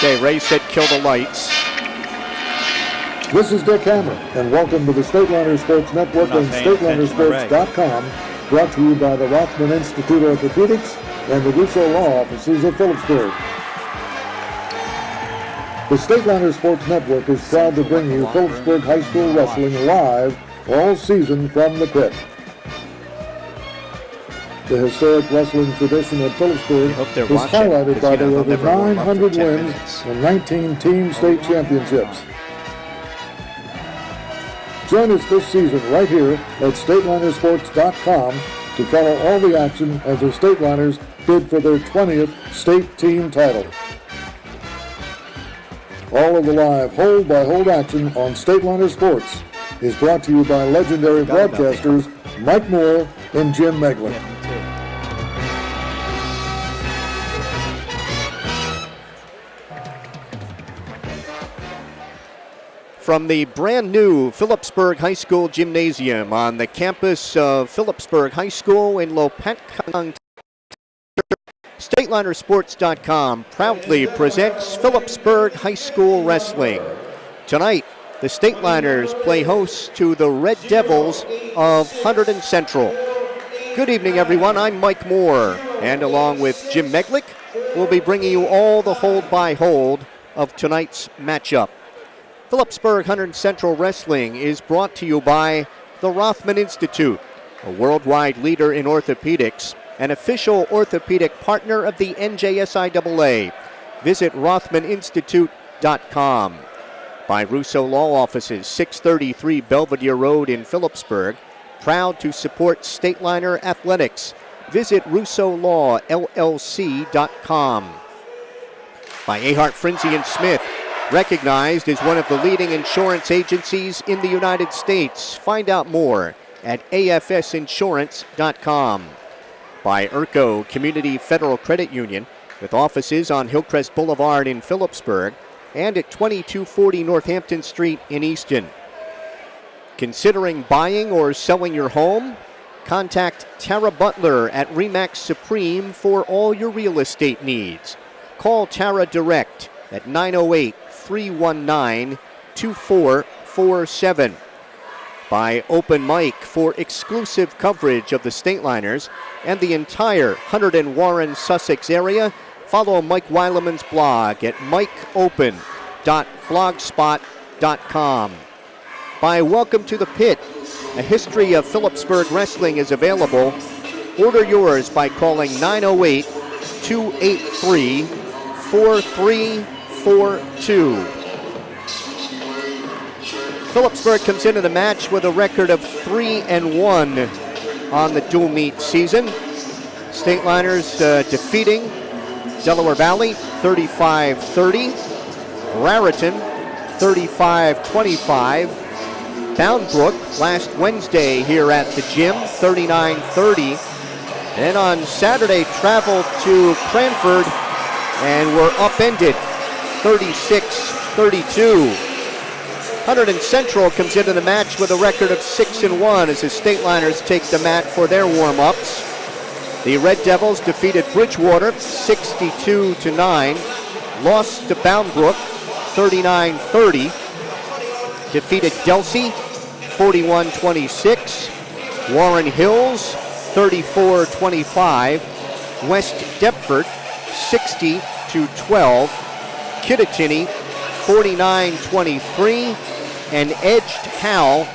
Okay, Ray said kill the lights. This is Dick Hammer, and welcome to the Stateliner Sports Network and StatelinerSports.com, brought to you by the Rothman Institute Orthopedics and the Russo Law Offices of Phillipsburg. The Stateliner Sports Network is proud to bring you Phillipsburg High School Wrestling live all season from the pit. The historic wrestling tradition at Phillipsburg is highlighted by their over 900 wins and 19 team state championships. Join us this season right here at StatelinerSports.com to follow all the action as the Stateliners bid for their 20th state team title. All of the live hold-by-hold action on Stateliner Sports is brought to you by legendary broadcasters Mike Moore and Jim Meglin. From the brand new Phillipsburg High School Gymnasium on the campus of Phillipsburg High School in Lopatcong, StatelinerSports.com proudly presents Phillipsburg High School Wrestling. Tonight, the Stateliners play host to the Red Devils of Hunterdon Central. Good evening, everyone. I'm Mike Moore, and along with Jim Meglick, we'll be bringing you all the hold-by-hold of tonight's matchup. Phillipsburg Hunterdon Central Wrestling is brought to you by the Rothman Institute, a worldwide leader in orthopedics, an official orthopedic partner of the NJSIAA. Visit RothmanInstitute.com. By Russo Law Offices, 633 Belvedere Road in Phillipsburg, proud to support Stateliner Athletics. Visit RussoLawLLC.com. By Ahart, Frenzy & Smith, recognized as one of the leading insurance agencies in the United States. Find out more at AFSinsurance.com. By Urco Community Federal Credit Union, with offices on Hillcrest Boulevard in Phillipsburg and at 2240 Northampton Street in Easton. Considering buying or selling your home? Contact Tara Butler at RE/MAX Supreme for all your real estate needs. Call Tara direct at 908-319-2447. By Open Mic for exclusive coverage of the Stateliners and the entire Hunterdon, Warren, Sussex area, follow Mike Weileman's blog at mikeopen.blogspot.com. By Welcome to the Pit, a history of Phillipsburg wrestling is available. Order yours by calling 908-283-4342. Phillipsburg comes into the match with a record of 3-1 on the dual meet season. Stateliners defeating Delaware Valley 35-30, Raritan 35-25, Boundbrook last Wednesday here at the gym 39-30, and on Saturday traveled to Cranford and were upended 36-32. Hunterdon Central comes into the match with a record of 6-1 as the Stateliners take the mat for their warm-ups. The Red Devils defeated Bridgewater 62-9, lost to Boundbrook 39-30, defeated Delsey 41-26, Warren Hills 34-25, West Deptford 60-12, Kittatinny 49-23, and edged Howell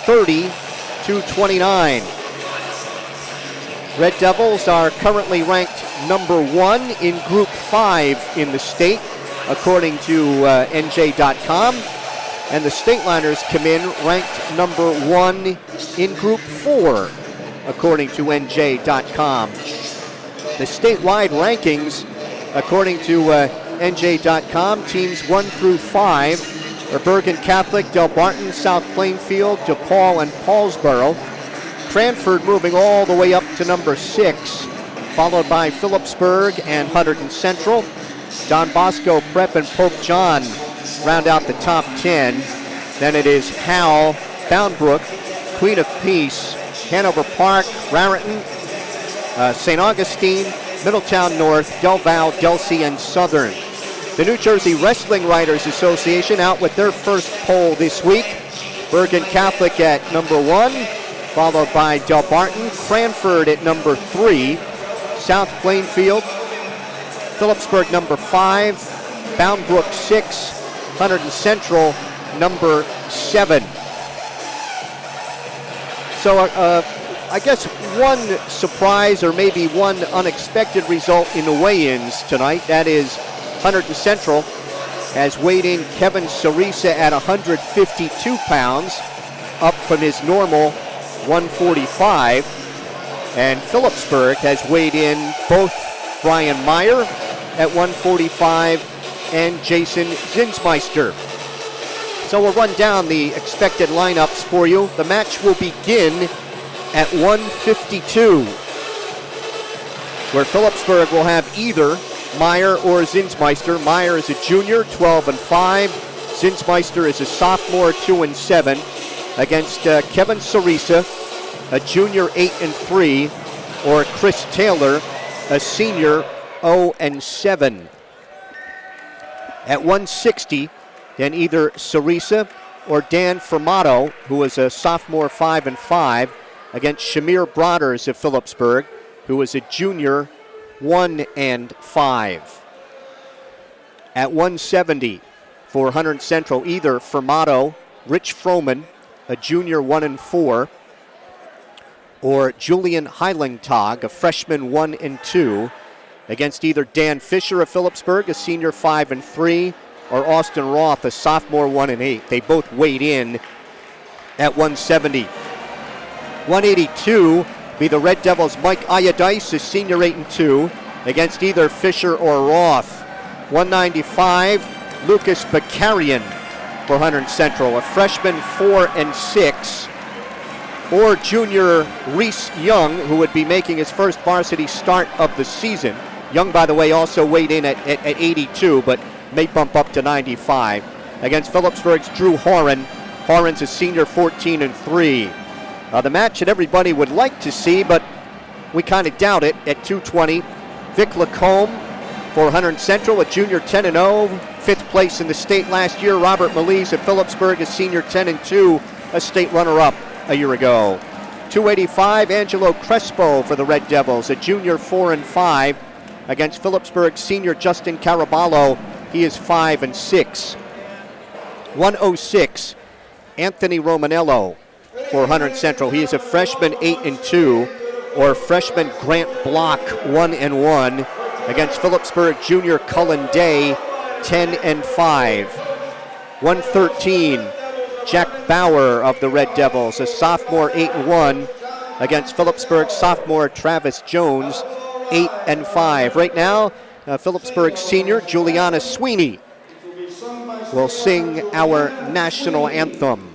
30-29. Red Devils are currently ranked number 1 in Group 5 in the state, according to NJ.com. And the Stateliners come in ranked number 1 in Group 4, according to NJ.com. The statewide rankings, according to NJ.com, teams 1 through 5 are Bergen Catholic, Delbarton, South Plainfield, DePaul, and Paulsboro. Cranford moving all the way up to number 6, followed by Phillipsburg and Hunterdon Central. Don Bosco, Prep, and Pope John round out the top 10. Then it is Howell, Boundbrook, Queen of Peace, Hanover Park, Raritan, St. Augustine, Middletown North, Del Valle, Delsey, and Southern. The New Jersey Wrestling Writers Association out with their first poll this week. Bergen Catholic at number 1, followed by Delbarton, Cranford at number 3, South Plainfield, Phillipsburg number 5, Boundbrook 6, Hunterdon Central number 7. So I guess one surprise or maybe one unexpected result in the weigh-ins tonight, that is Hunterdon Central has weighed in Kevin Sirisa at 152 pounds, up from his normal 145. And Phillipsburg has weighed in both Brian Meyer at 145 and Jason Zinsmeister. So we'll run down the expected lineups for you. The match will begin at 152, where Phillipsburg will have either Meyer or Zinsmeister. Meyer is a junior, 12-5. Zinsmeister is a sophomore, 2-7, against Kevin Sirisa, a junior, 8-3, or Chris Taylor, a senior, 0-7. At 160, then either Sirisa or Dan Fermato, who is a sophomore, 5-5, against Shamir Broders of Phillipsburg, who is a junior, 1-5. At 170 for Hunterdon Central, either Fermato, Rich Froman, a junior, 1-4, or Julian Heilingtag, a freshman, 1-2, against either Dan Fisher of Phillipsburg, a senior, 5-3, or Austin Roth, a sophomore, 1-8. They both weighed in at 170. 182 be the Red Devils' Mike Ayadice, a senior, 8-2, against either Fisher or Roth. 195, Lucas Bakarian for Hunterdon Central, a freshman, 4-6, or junior Reese Young, who would be making his first varsity start of the season. Young, by the way, also weighed in at 82, but may bump up to 95. Against Phillipsburg's Drew Horan. Horan's a senior, 14-3. The match that everybody would like to see, but we kind of doubt it, at 220. Vic Lacombe for Hunterdon Central, a junior, 10-0, 5th place in the state last year. Robert Melise at Phillipsburg, a senior, 10-2, a state runner-up a year ago. 285, Angelo Crespo for the Red Devils, a junior, 4-5, against Phillipsburg senior Justin Caraballo. He is 5-6. 106, Anthony Romanello for Hunterdon Central. He is a freshman, 8-2, or freshman Grant Block, 1-1, against Phillipsburg junior Cullen Day, 10-5. 113, Jack Bauer of the Red Devils, a sophomore, 8-1, against Phillipsburg sophomore Travis Jones, 8-5. Right now, Phillipsburg senior Juliana Sweeney will sing our national anthem.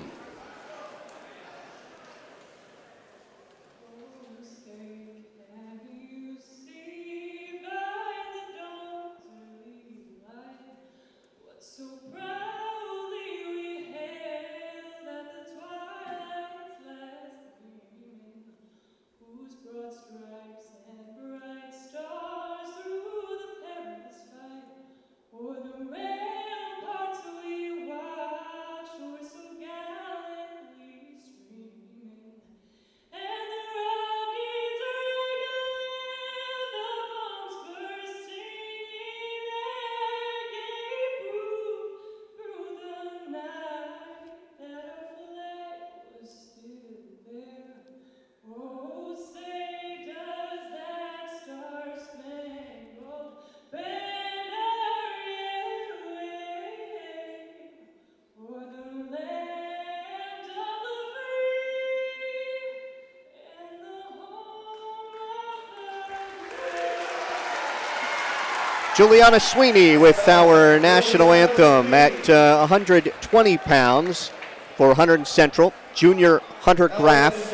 Juliana Sweeney with our national anthem at 120 pounds for Hunterdon Central. Junior Hunter Graf,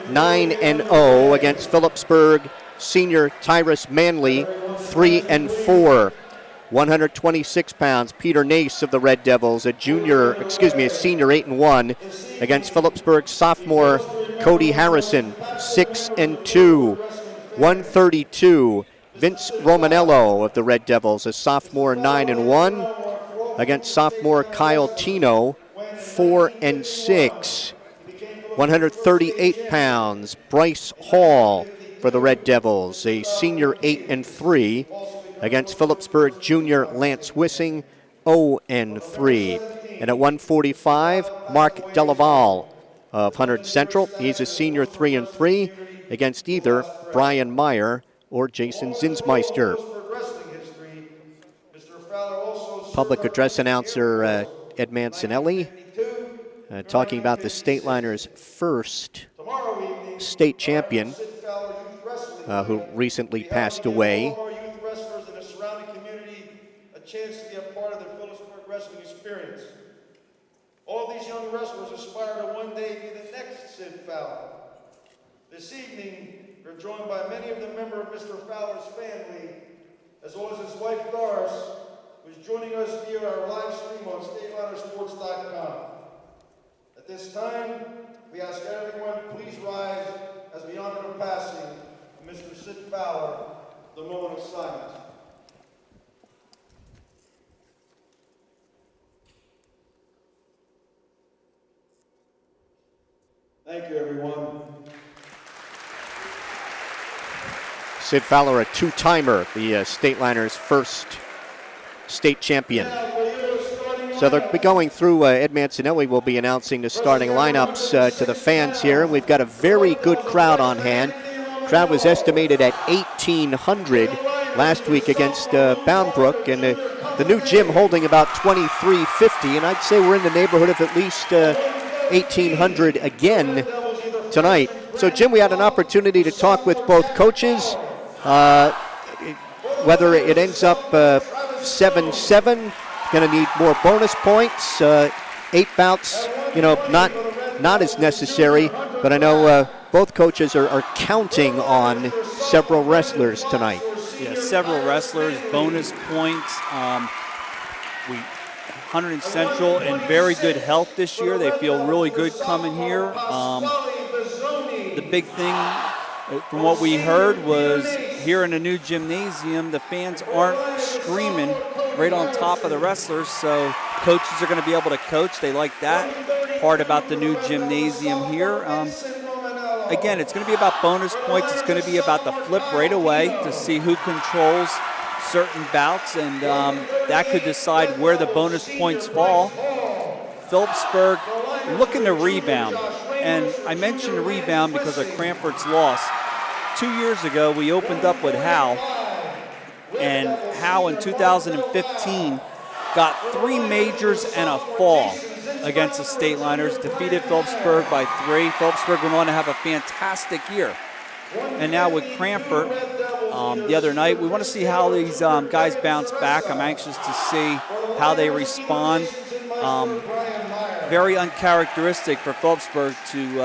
9-0 against Phillipsburg. Senior Tyrus Manley, 3-4. 126 pounds, Peter Nace of the Red Devils, a senior 8-1 against Phillipsburg sophomore Cody Harrison, 6-2. 132, Vince Romanello of the Red Devils, a sophomore, 9-1 against sophomore Kyle Tino, 4-6. 138 pounds, Bryce Hall for the Red Devils, a senior, 8-3 against Phillipsburg junior Lance Wissing, 0-3. And at 145, Mark Della of Hunterdon Central. He's a senior, 3-3 against either Brian Meyer or Jason Zinsmeister. Public address announcer Ed Mancinelli talking about the Stateliners' first state champion who recently passed away. Chance to be a part of the Phillipsburg wrestling experience. All these young wrestlers aspire to one day be the next Sid Fowler. This evening, we're joined by many of the members of Mr. Fowler's family, as well as his wife Doris, who is joining us via our live stream on StatelinerSports.com. At this time, we ask everyone please rise as we honor the passing of Mr. Sid Fowler, the moment of silence. Thank you, everyone. Sid Fowler, a two-timer, the Stateliners' first state champion. So they'll be going through, Ed Mancinelli will be announcing the starting lineups to the fans here. We've got a very good crowd on hand. Crowd was estimated at 1,800 last week against Boundbrook, and the new gym holding about 2,350, and I'd say we're in the neighborhood of at least 1,800 again tonight. So, Jim, we had an opportunity to talk with both coaches. Whether it ends up 7-7, going to need more bonus points. 8 bouts, not as necessary. But I know both coaches are counting on several wrestlers tonight. Yeah, several wrestlers, bonus points. Hunterdon Central in very good health this year. They feel really good coming here. The big thing from what we heard was here in the new gymnasium, the fans aren't screaming right on top of the wrestlers, so coaches are going to be able to coach. They like that part about the new gymnasium here. Again, it's going to be about bonus points. It's going to be about the flip right away to see who controls certain bouts, and that could decide where the bonus points fall. Phillipsburg looking to rebound, and I mentioned rebound because of Cranford's loss. 2 years ago, we opened up with Hal, and Hal in 2015 got 3 majors and a fall against the Stateliners, defeated Phillipsburg by 3. Phillipsburg went on to have a fantastic year. And now with Cranford, the other night, we want to see how these guys bounce back. I'm anxious to see how they respond. Very uncharacteristic for Phillipsburg to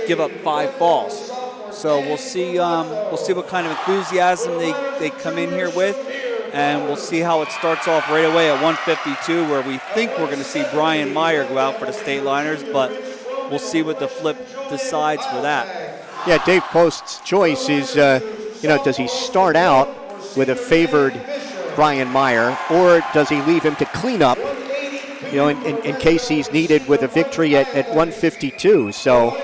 give up 5 falls. So we'll see what kind of enthusiasm they come in here with, and we'll see how it starts off right away at 152, where we think we're going to see Brian Meyer go out for the Stateliners, but we'll see what the flip decides for that. Yeah, Dave Post's choice is, does he start out with a favored Brian Meyer, or does he leave him to clean up, in case he's needed with a victory at 152? So,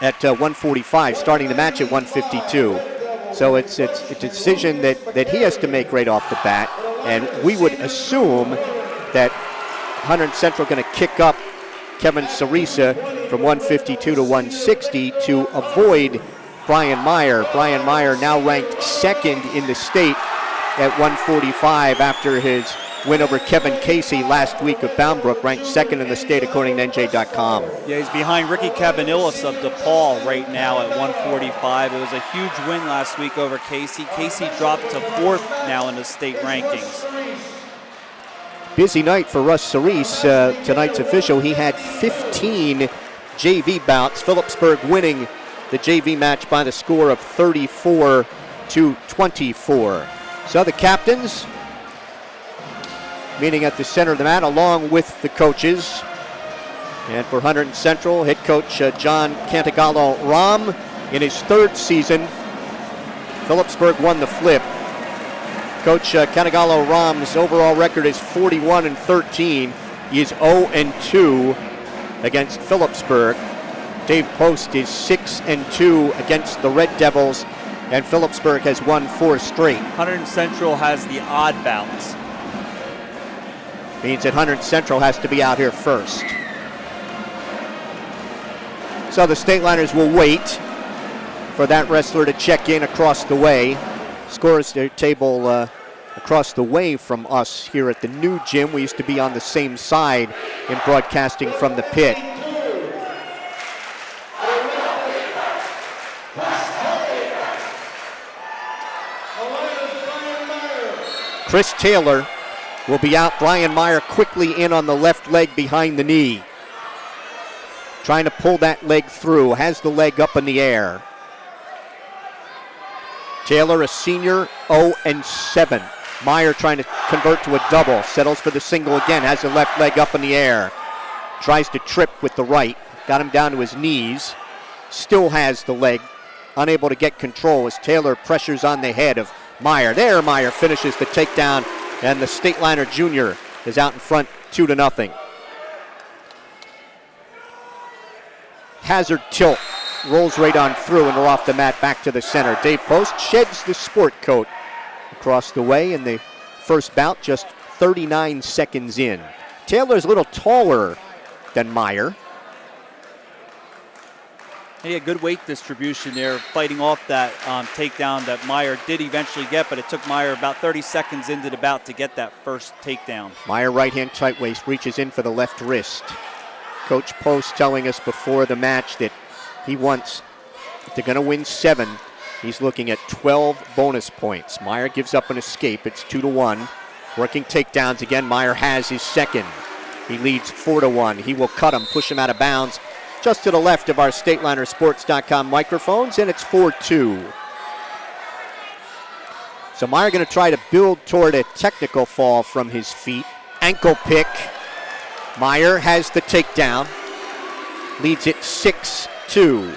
at 145, starting the match at 152. So it's a decision that he has to make right off the bat, and we would assume that Hunterdon Central going to kick up Kevin Sirisa from 152 to 160 to avoid Brian Meyer. Brian Meyer now ranked second in the state at 145 after his win over Kevin Casey last week of Bound Brook, ranked second in the state according to NJ.com. Yeah, he's behind Ricky Cabanillas of DePaul right now at 145. It was a huge win last week over Casey. Casey dropped to 4th now in the state rankings. Busy night for Russ Sirisa, tonight's official. He had 15 JV bouts. Phillipsburg winning the JV match by the score of 34-24. So the captains meeting at the center of the mat along with the coaches. And for Hunterdon Central, head coach John Cantagallo Ram in his 3rd season. Phillipsburg won the flip. Coach Cantagallo Ram's overall record is 41-13. He is 0-2 against Phillipsburg. Dave Post is 6-2 against the Red Devils, and Phillipsburg has won 4 straight. Hunterdon Central has the odd bouts. Means that Hunterdon Central has to be out here first. So the State Liners will wait for that wrestler to check in across the way. Scores their table across the way from us here at the new gym. We used to be on the same side in broadcasting from the pit. Chris Taylor will be out. Brian Meyer quickly in on the left leg behind the knee. Trying to pull that leg through. Has the leg up in the air. Taylor, a senior, 0-7. Meyer trying to convert to a double. Settles for the single again. Has the left leg up in the air. Tries to trip with the right. Got him down to his knees. Still has the leg. Unable to get control as Taylor pressures on the head of Meyer. There, Meyer finishes the takedown, and the State Liner Junior is out in front 2-0. Hazard tilt. Rolls right on through and we're off the mat back to the center. Dave Post sheds the sport coat across the way in the first bout, just 39 seconds in. Taylor's a little taller than Meyer. He had good weight distribution there, fighting off that takedown that Meyer did eventually get, but it took Meyer about 30 seconds into the bout to get that first takedown. Meyer right-hand tight waist, reaches in for the left wrist. Coach Post telling us before the match that he wants, if they're going to win 7, he's looking at 12 bonus points. Meyer gives up an escape. It's 2-1. Working takedowns again. Meyer has his second. He leads 4-1. He will cut him, push him out of bounds. Just to the left of our StatelinerSports.com microphones, and it's 4-2. So Meyer going to try to build toward a technical fall from his feet. Ankle pick. Meyer has the takedown. Leads it 6-2.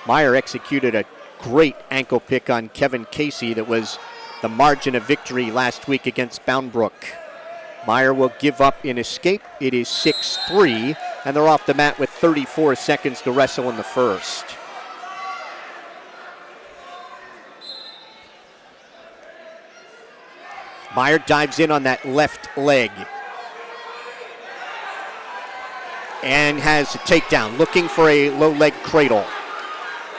Meyer executed a great ankle pick on Kevin Casey that was the margin of victory last week against Bound Brook. Meyer will give up in escape. It is 6-3, and they're off the mat with 34 seconds to wrestle in the first. Meyer dives in on that left leg and has a takedown, looking for a low leg cradle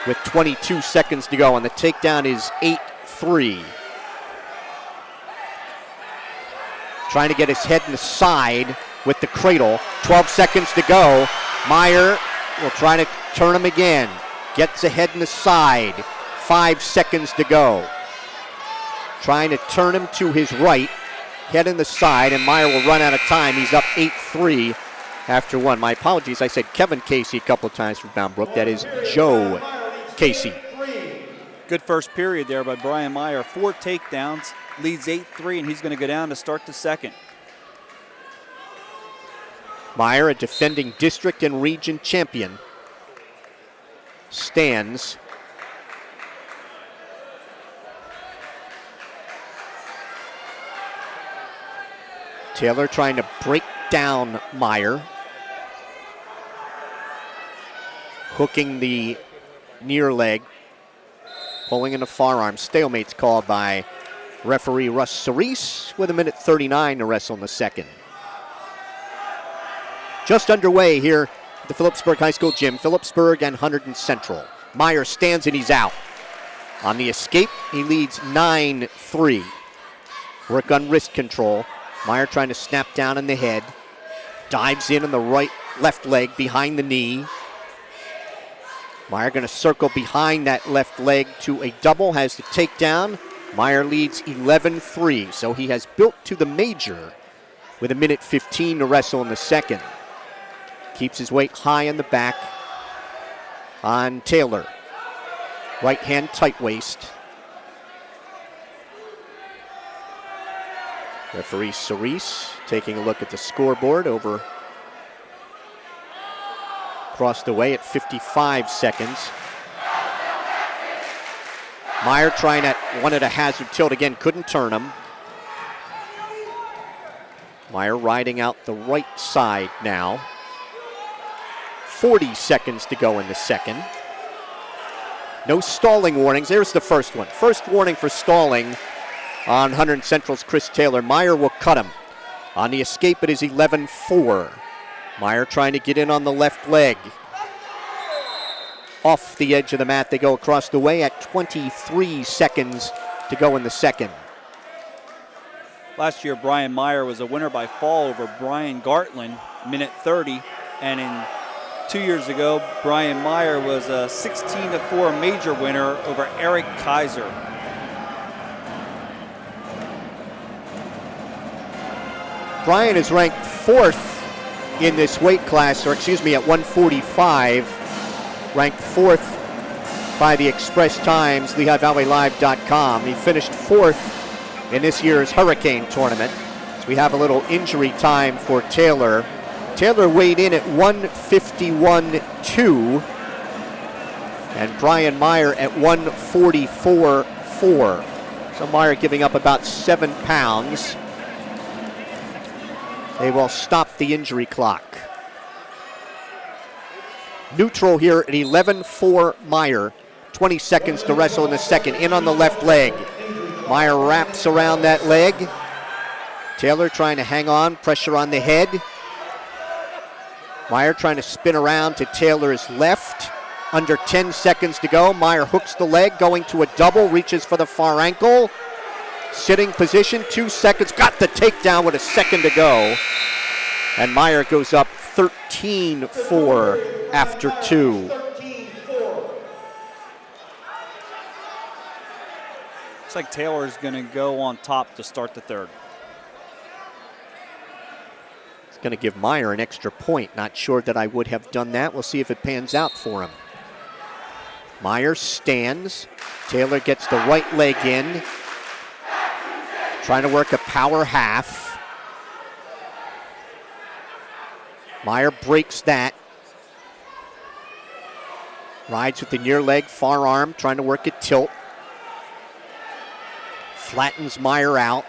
with 22 seconds to go, and the takedown is 8-3. Trying to get his head in the side with the cradle. 12 seconds to go. Meyer will try to turn him again. Gets the head in the side. 5 seconds to go. Trying to turn him to his right. Head in the side, and Meyer will run out of time. He's up 8-3 after 1. My apologies. I said Kevin Casey a couple of times for Bound Brook. That is Joe Casey. Good first period there by Brian Meyer. 4 takedowns. Leads 8-3, and he's going to go down to start the second. Meyer, a defending district and region champion, stands. Taylor trying to break down Meyer. Hooking the near leg. Pulling in the forearm. Stalemate's called by referee Russ Sirisa with 1:39 to wrestle in the second. Just underway here at the Phillipsburg High School gym. Phillipsburg and Hunterdon Central. Meyer stands and he's out. On the escape, he leads 9-3. Work on wrist control. Meyer trying to snap down in the head. Dives in on the left leg behind the knee. Meyer going to circle behind that left leg to a double, has the takedown. Meyer leads 11-3, so he has built to the major with 1:15 to wrestle in the second. Keeps his weight high in the back on Taylor. Right hand tight waist. Referee Sirisa taking a look at the scoreboard over across the way at 55 seconds. Meyer trying wanted a hazard tilt again, couldn't turn him. Meyer riding out the right side now. 40 seconds to go in the second. No stalling warnings. There's the first one. First warning for stalling on Hunterdon Central's Chris Taylor. Meyer will cut him. On the escape, it is 11-4. Meyer trying to get in on the left leg. Off the edge of the mat, they go across the way at 23 seconds to go in the second. Last year, Brian Meyer was a winner by fall over Brian Gartland, minute 30. And in 2 years ago, Brian Meyer was a 16-4 major winner over Eric Kaiser. Brian is ranked 4th in this weight class, or excuse me, at 145. Ranked 4th by the Express Times, LehighValleyLive.com. He finished 4th in this year's Hurricane tournament. So we have a little injury time for Taylor. Taylor weighed in at 151.2, and Brian Meyer at 144.4. So Meyer giving up about 7 pounds. They will stop the injury clock. Neutral here at 11-4 Meyer. 20 seconds to wrestle in the second. In on the left leg. Meyer wraps around that leg. Taylor trying to hang on, pressure on the head. Meyer trying to spin around to Taylor's left. Under 10 seconds to go. Meyer hooks the leg, going to a double, reaches for the far ankle. Sitting position, 2 seconds, got the takedown with a second to go. And Meyer goes up 13-4 after 2. Looks like Taylor's going to go on top to start the third. It's going to give Meyer an extra point. Not sure that I would have done that. We'll see if it pans out for him. Meyer stands. Taylor gets the right leg in. Trying to work a power half. Meyer breaks that. Rides with the near leg, far arm, trying to work a tilt. Flattens Meyer out.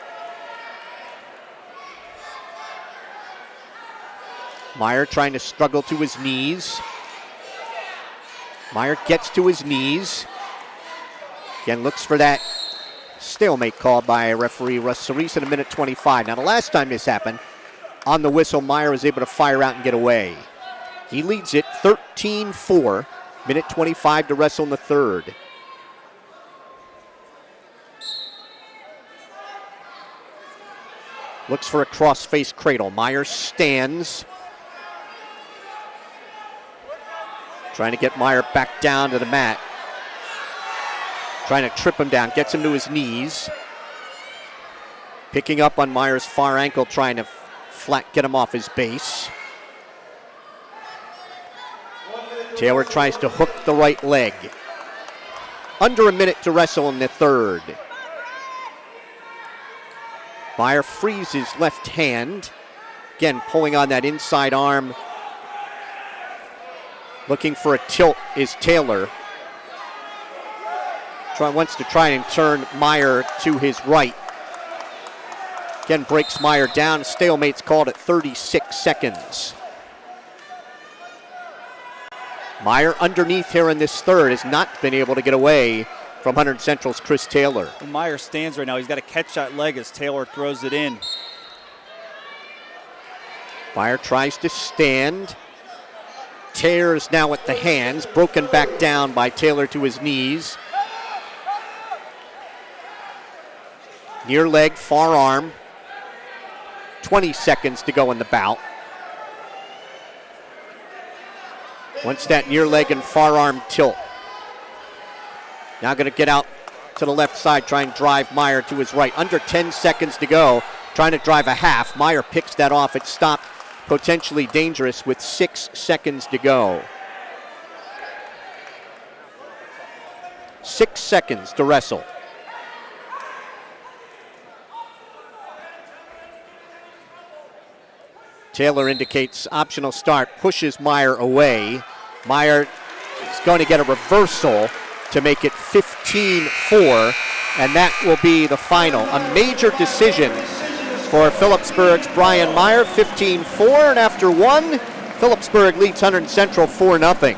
Meyer trying to struggle to his knees. Meyer gets to his knees. Again, looks for that stalemate called by referee Russ Sirisa in 1:25. Now, the last time this happened, on the whistle, Meyer was able to fire out and get away. He leads it 13-4. 1:25 to wrestle in the third. Looks for a cross-face cradle. Meyer stands. Trying to get Meyer back down to the mat. Trying to trip him down, gets him to his knees. Picking up on Meyer's far ankle, trying to get him off his base. Taylor tries to hook the right leg. Under a minute to wrestle in the third. Meyer frees his left hand. Again, pulling on that inside arm. Looking for a tilt is Taylor. Wants to try and turn Meyer to his right. Again, breaks Meyer down. Stalemate's called at 36 seconds. Meyer underneath here in this third has not been able to get away from Hunterdon Central's Chris Taylor. When Meyer stands right now, he's got to catch that leg as Taylor throws it in. Meyer tries to stand. Tears now at the hands. Broken back down by Taylor to his knees. Near leg, far arm. 20 seconds to go in the bout. Once that near leg and far arm tilt. Now going to get out to the left side, try and drive Meyer to his right. Under 10 seconds to go, trying to drive a half. Meyer picks that off. It stopped, potentially dangerous with 6 seconds to go. 6 seconds to wrestle. Taylor indicates optional start, pushes Meyer away. Meyer is going to get a reversal to make it 15-4, and that will be the final. A major decision for Phillipsburg's Brian Meyer, 15-4, and after one, Phillipsburg leads Hunterdon Central 4-0.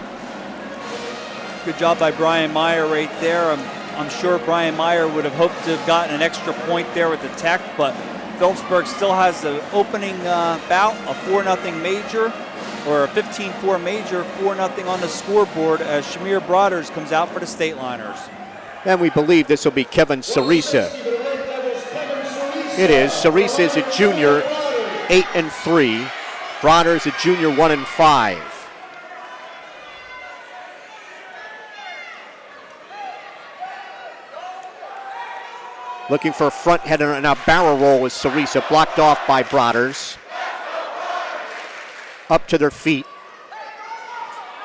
Good job by Brian Meyer right there. I'm sure Brian Meyer would have hoped to have gotten an extra point there with the tech, but Phillipsburg still has the opening bout, a 4-0 major, or a 15-4 major, 4-0 on the scoreboard as Shamir Brothers comes out for the State Liners. And we believe this will be Kevin Sirisa. It is. Sirisa is a junior, 8-3. Bronner a junior, 1-5. Looking for a front head and a barrel roll with Sirisa, blocked off by Brothers. Up to their feet.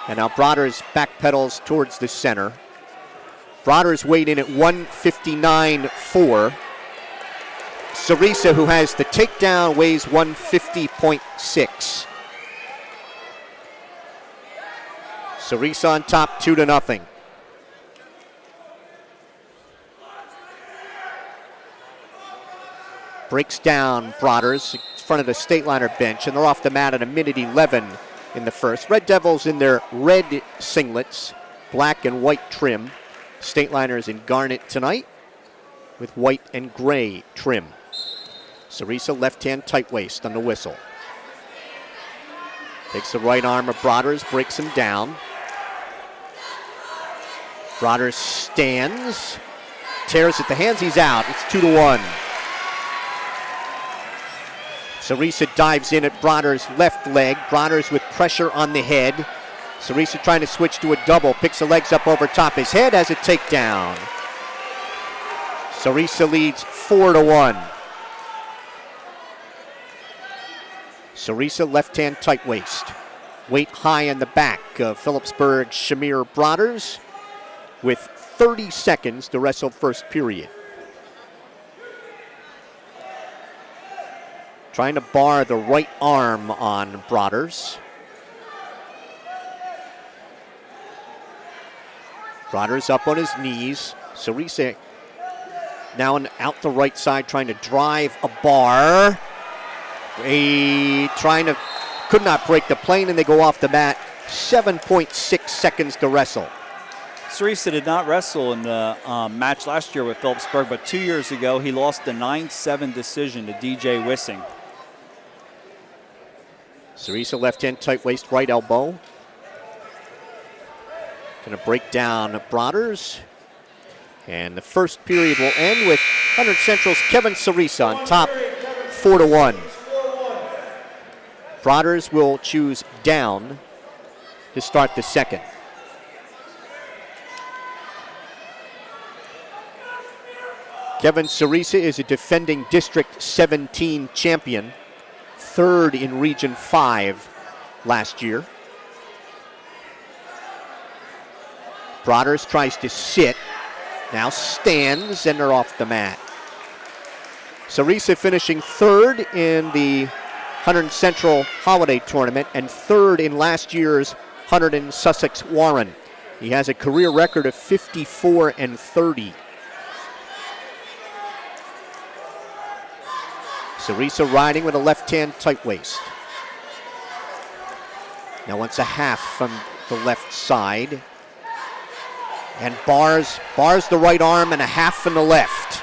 And now Brothers backpedals towards the center. Brothers weighed in at 159.4. Sirisa, who has the takedown, weighs 150.6. Sirisa on top, 2-0. Breaks down Brothers in front of the State Liner bench, and they're off the mat at 1:11 in the first. Red Devils in their red singlets, black and white trim. State Liners in garnet tonight with white and gray trim. Sirisa left hand tight waist on the whistle. Takes the right arm of Brothers, breaks him down. Brothers stands, tears at the hands, he's out. It's 2-1. Sirisa dives in at Bronner's left leg. Bronner's with pressure on the head. Sirisa trying to switch to a double. Picks the legs up over top his head, has a takedown. Sirisa leads 4-1. Sirisa left hand tight waist. Weight high in the back of Phillipsburg Shamir Brothers with 30 seconds to wrestle first period. Trying to bar the right arm on Brothers. Brothers up on his knees. Sirisa now out the right side trying to drive a bar. Could not break the plane, and they go off the mat. 7.6 seconds to wrestle. Sirisa did not wrestle in the match last year with Phillipsburg, but 2 years ago he lost a 9-7 decision to DJ Wissing. Sirisa left hand tight waist, right elbow. Going to break down Brothers. And the first period will end with Hunterdon Central's Kevin Sirisa on top, 4-1. Brothers will choose down to start the second. Kevin Sirisa is a defending District 17 champion, third in Region 5 last year. Brothers tries to sit, now stands, and they're off the mat. Sirisa finishing third in the Hunterdon Central Holiday Tournament and third in last year's Hunterdon Sussex Warren. He has a career record of 54-30. Sirisa riding with a left hand tight waist. Now wants a half from the left side. And bars the right arm and a half from the left.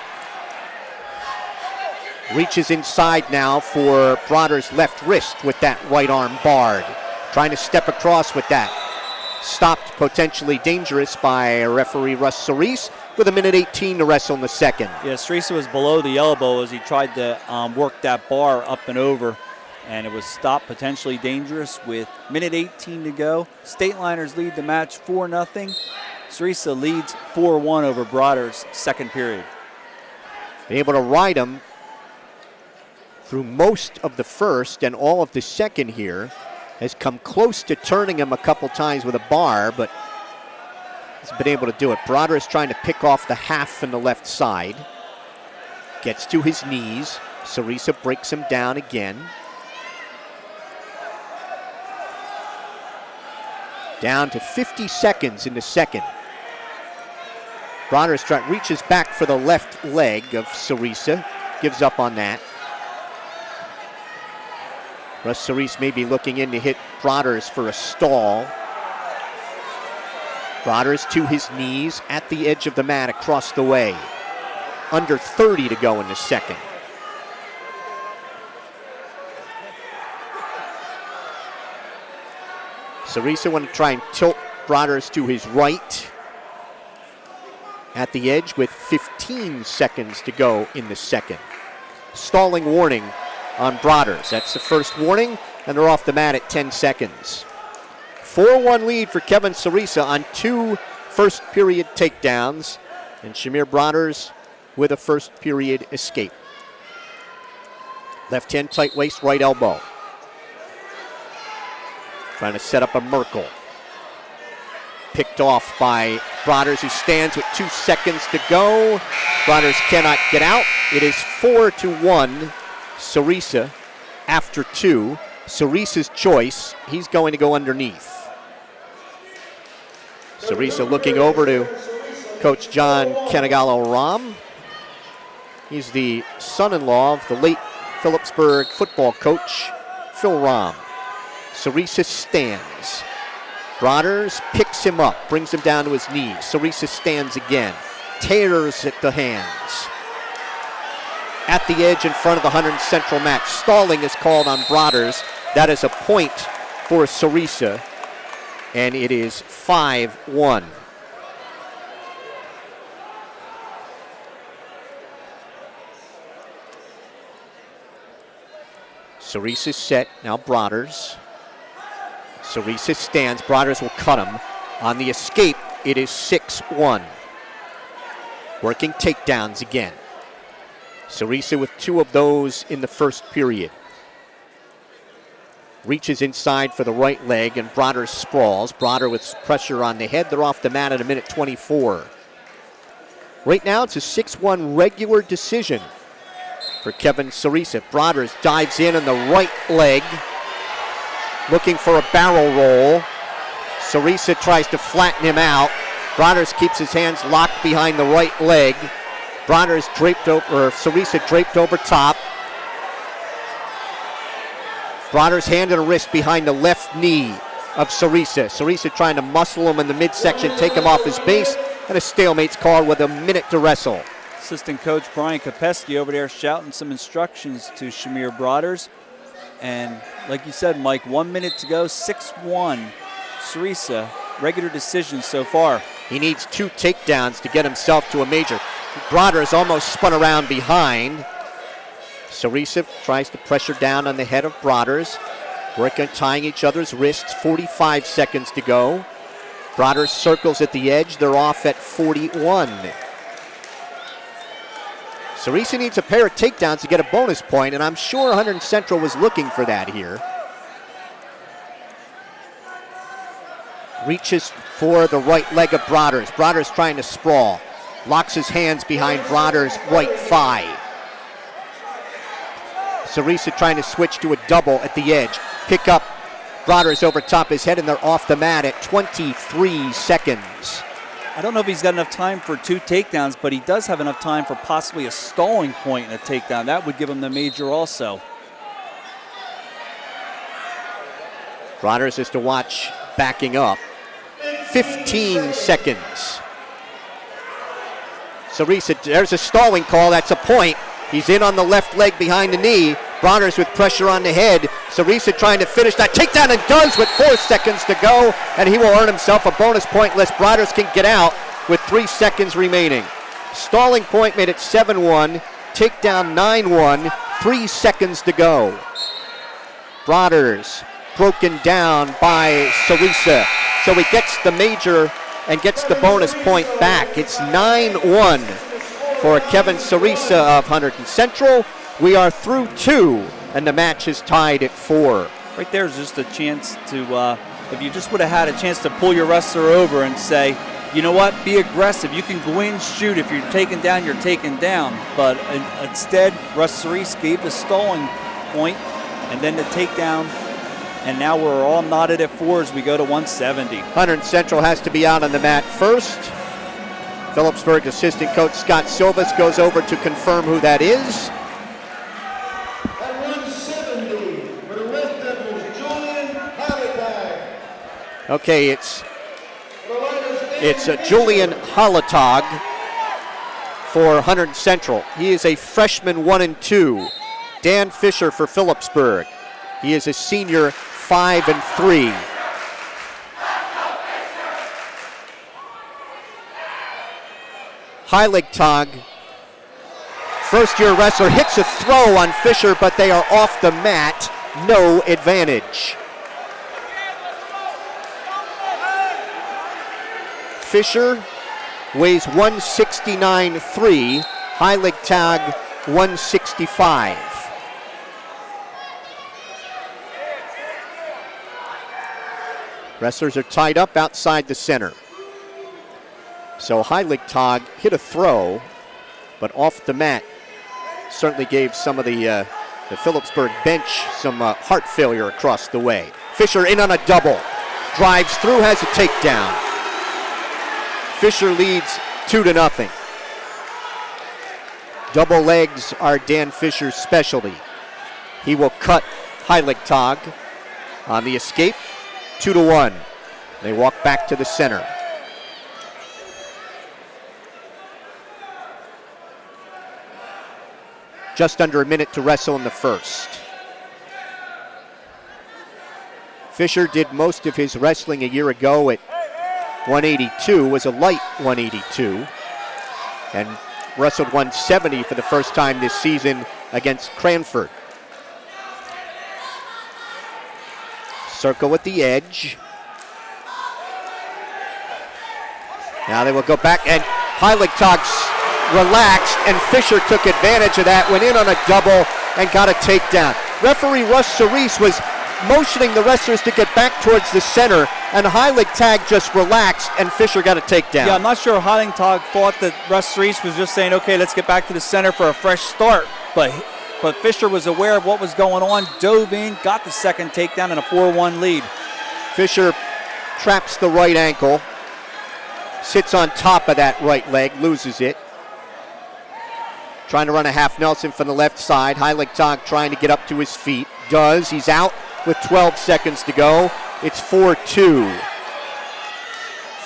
Reaches inside now for Bronner's left wrist with that right arm barred. Trying to step across with that. Stopped, potentially dangerous by referee Russ Cerise. with 1:18 to wrestle in the second. Yeah, Sirisa was below the elbow as he tried to work that bar up and over, and it was stopped, potentially dangerous with 1:18 to go. State Liners lead the match 4-0. Sirisa leads 4-1 over Bronner's second period. Able to ride him through most of the first and all of the second here. Has come close to turning him a couple times with a bar, but has been able to do it. Bronner is trying to pick off the half from the left side. Gets to his knees. Sirisa breaks him down again. Down to 50 seconds in the second. Bronner reaches back for the left leg of Sirisa. Gives up on that. Russ Sirisa may be looking in to hit Bronner's for a stall. Bronner's to his knees at the edge of the mat across the way. Under 30 to go in the second. Sirisa want to try and tilt Bronner's to his right. At the edge with 15 seconds to go in the second. Stalling warning on Bronner's. That's the first warning, and they're off the mat at 10 seconds. 4-1 lead for Kevin Sirisa on 2 first period takedowns, and Shamir Bronner's with a first period escape. Left hand tight waist, right elbow. Trying to set up a Merkel. Picked off by Bronner's, who stands with 2 seconds to go. Bronner's cannot get out. It is 4-1. Sirisa after 2. Sirisa's choice. He's going to go underneath. Sirisa looking over to Coach John Caraballo. He's the son-in-law of the late Phillipsburg football coach, Phil Rom. Sirisa stands. Bronner's picks him up, brings him down to his knees. Sirisa stands again, tears at the hands. At the edge in front of the Hunterdon Central match. Stalling is called on Bronner's. That is a point for Sirisa, and it is 5-1. Sirisa's set, now Bronner's. Sirisa stands, Bronner's will cut him. On the escape, it is 6-1. Working takedowns again. Sirisa with 2 of those in the first period. Reaches inside for the right leg, and Bronner sprawls. Bronner with pressure on the head. They're off the mat at 1:24. Right now, it's a 6-1 regular decision for Kevin Sirisa. Bronner dives in on the right leg, looking for a barrel roll. Sirisa tries to flatten him out. Bronner keeps his hands locked behind the right leg. Bronner's draped over, Sirisa draped over top. Bronner's hand and wrist behind the left knee of Sirisa. Sirisa trying to muscle him in the midsection, take him off his base, and a stalemate's called with a minute to wrestle. Assistant coach Brian Kopesky over there shouting some instructions to Shamir Bronner's. And like you said, Mike, 1 minute to go, 6-1. Sirisa, regular decision so far. He needs 2 takedowns to get himself to a major. Bronner is almost spun around behind. Sirisa tries to pressure down on the head of Bronner's. Working on tying each other's wrists. 45 seconds to go. Bronner circles at the edge. They're off at 41. Sirisa needs a pair of takedowns to get a bonus point, and I'm sure Hunterdon Central was looking for that here. Reaches for the right leg of Bronner's. Bronner's trying to sprawl. Locks his hands behind Bronner's right thigh. Sirisa trying to switch to a double at the edge. Pick up Bronner's over top his head, and they're off the mat at 23 seconds. I don't know if he's got enough time for 2 takedowns, but he does have enough time for possibly a stalling point in a takedown. That would give him the major also. Bronner's is to watch backing up. 15 seconds. Sirisa, there's a stalling call, that's a point. He's in on the left leg behind the knee. Bronner's with pressure on the head. Sirisa trying to finish that takedown, and does with 4 seconds to go, and he will earn himself a bonus point unless Bronner's can get out. with 3 seconds remaining. Stalling point made it 7-1. Takedown 9-1. 3 seconds to go. Bronner's broken down by Sirisa. So he gets the major and gets the bonus point back. It's 9-1 for Kevin Sirisa of Hunterdon Central. We are through 2, and the match is tied at 4. Right there's just a chance to, if you just would have had a chance to pull your wrestler over and say, you know what, be aggressive. You can go in, shoot. If you're taken down, you're taken down. But instead, Russ Sirisa gave the stalling point and then the takedown. And now we're all knotted at 4 as we go to 170. Hunterdon Central has to be out on the mat first. Phillipsburg assistant coach Scott Silvas goes over to confirm who that is. At 170 for the Red Devils, Julian Heilig. Okay, it's Julian Heilig for Hunterdon Central. He is a freshman 1 and 2. Dan Fisher for Phillipsburg. He is a senior 5 and 3. Heilig, first-year wrestler, hits a throw on Fisher, but they are off the mat. No advantage. Fisher weighs 169.3. Heilig 165. Wrestlers are tied up outside the center. So Heilig hit a throw, but off the mat. Certainly gave some of the Phillipsburg bench some heart failure across the way. Fisher in on a double. Drives through, has a takedown. Fisher leads 2-0. Double legs are Dan Fisher's specialty. He will cut Heilig on the escape. 2-1. They walk back to the center. Just under a minute to wrestle in the first. Fisher did most of his wrestling a year ago at 182, was a light 182, and wrestled 170 for the first time this season against Cranford. Circle at the edge. Now they will go back, and Heilig relaxed, and Fisher took advantage of that, went in on a double, and got a takedown. Referee Russ Sirisa was motioning the wrestlers to get back towards the center, and Heilig just relaxed, and Fisher got a takedown. Yeah, I'm not sure Heilig thought that Russ Sirisa was just saying, okay, let's get back to the center for a fresh start, but Fisher was aware of what was going on, dove in, got the second takedown, and a 4-1 lead. Fisher traps the right ankle, sits on top of that right leg, loses it. Trying to run a half Nelson from the left side. Heilig trying to get up to his feet. Does. He's out with 12 seconds to go. It's 4-2.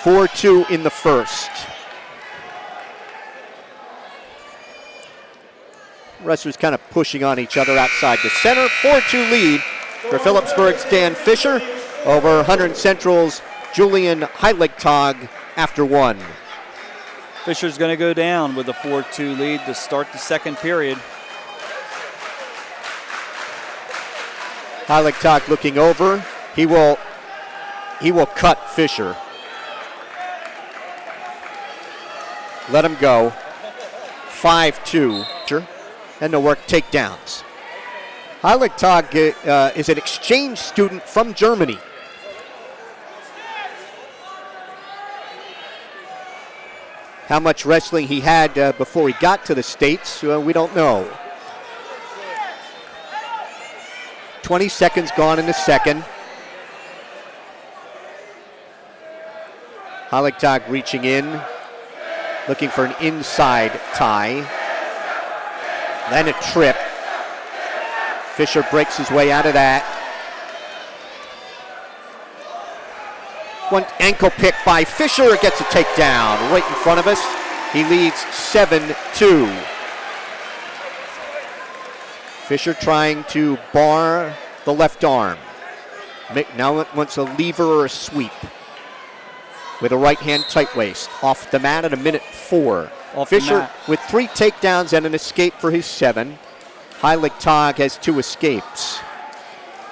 4-2 in the first. Wrestlers kind of pushing on each other outside the center. 4-2 lead for Phillipsburg's Dan Fisher over Hunterdon Central's Julian Heilig after 1. Fisher's going to go down with a 4-2 lead to start the second period. Heilig looking over. He will cut Fisher. Let him go. 5-2. And they'll work takedowns. Heilig is an exchange student from Germany. How much wrestling he had before he got to the States, we don't know. 20 seconds gone in the second. Heilig reaching in, looking for an inside tie. Then a trip. Fisher breaks his way out of that. One ankle pick by Fisher, gets a takedown right in front of us. He leads 7-2. Fisher trying to bar the left arm. Now wants a lever or a sweep. with a right hand tight waist. Off the mat at 1:04. Fisher with 3 takedowns and an escape for his 7. Heilig has 2 escapes.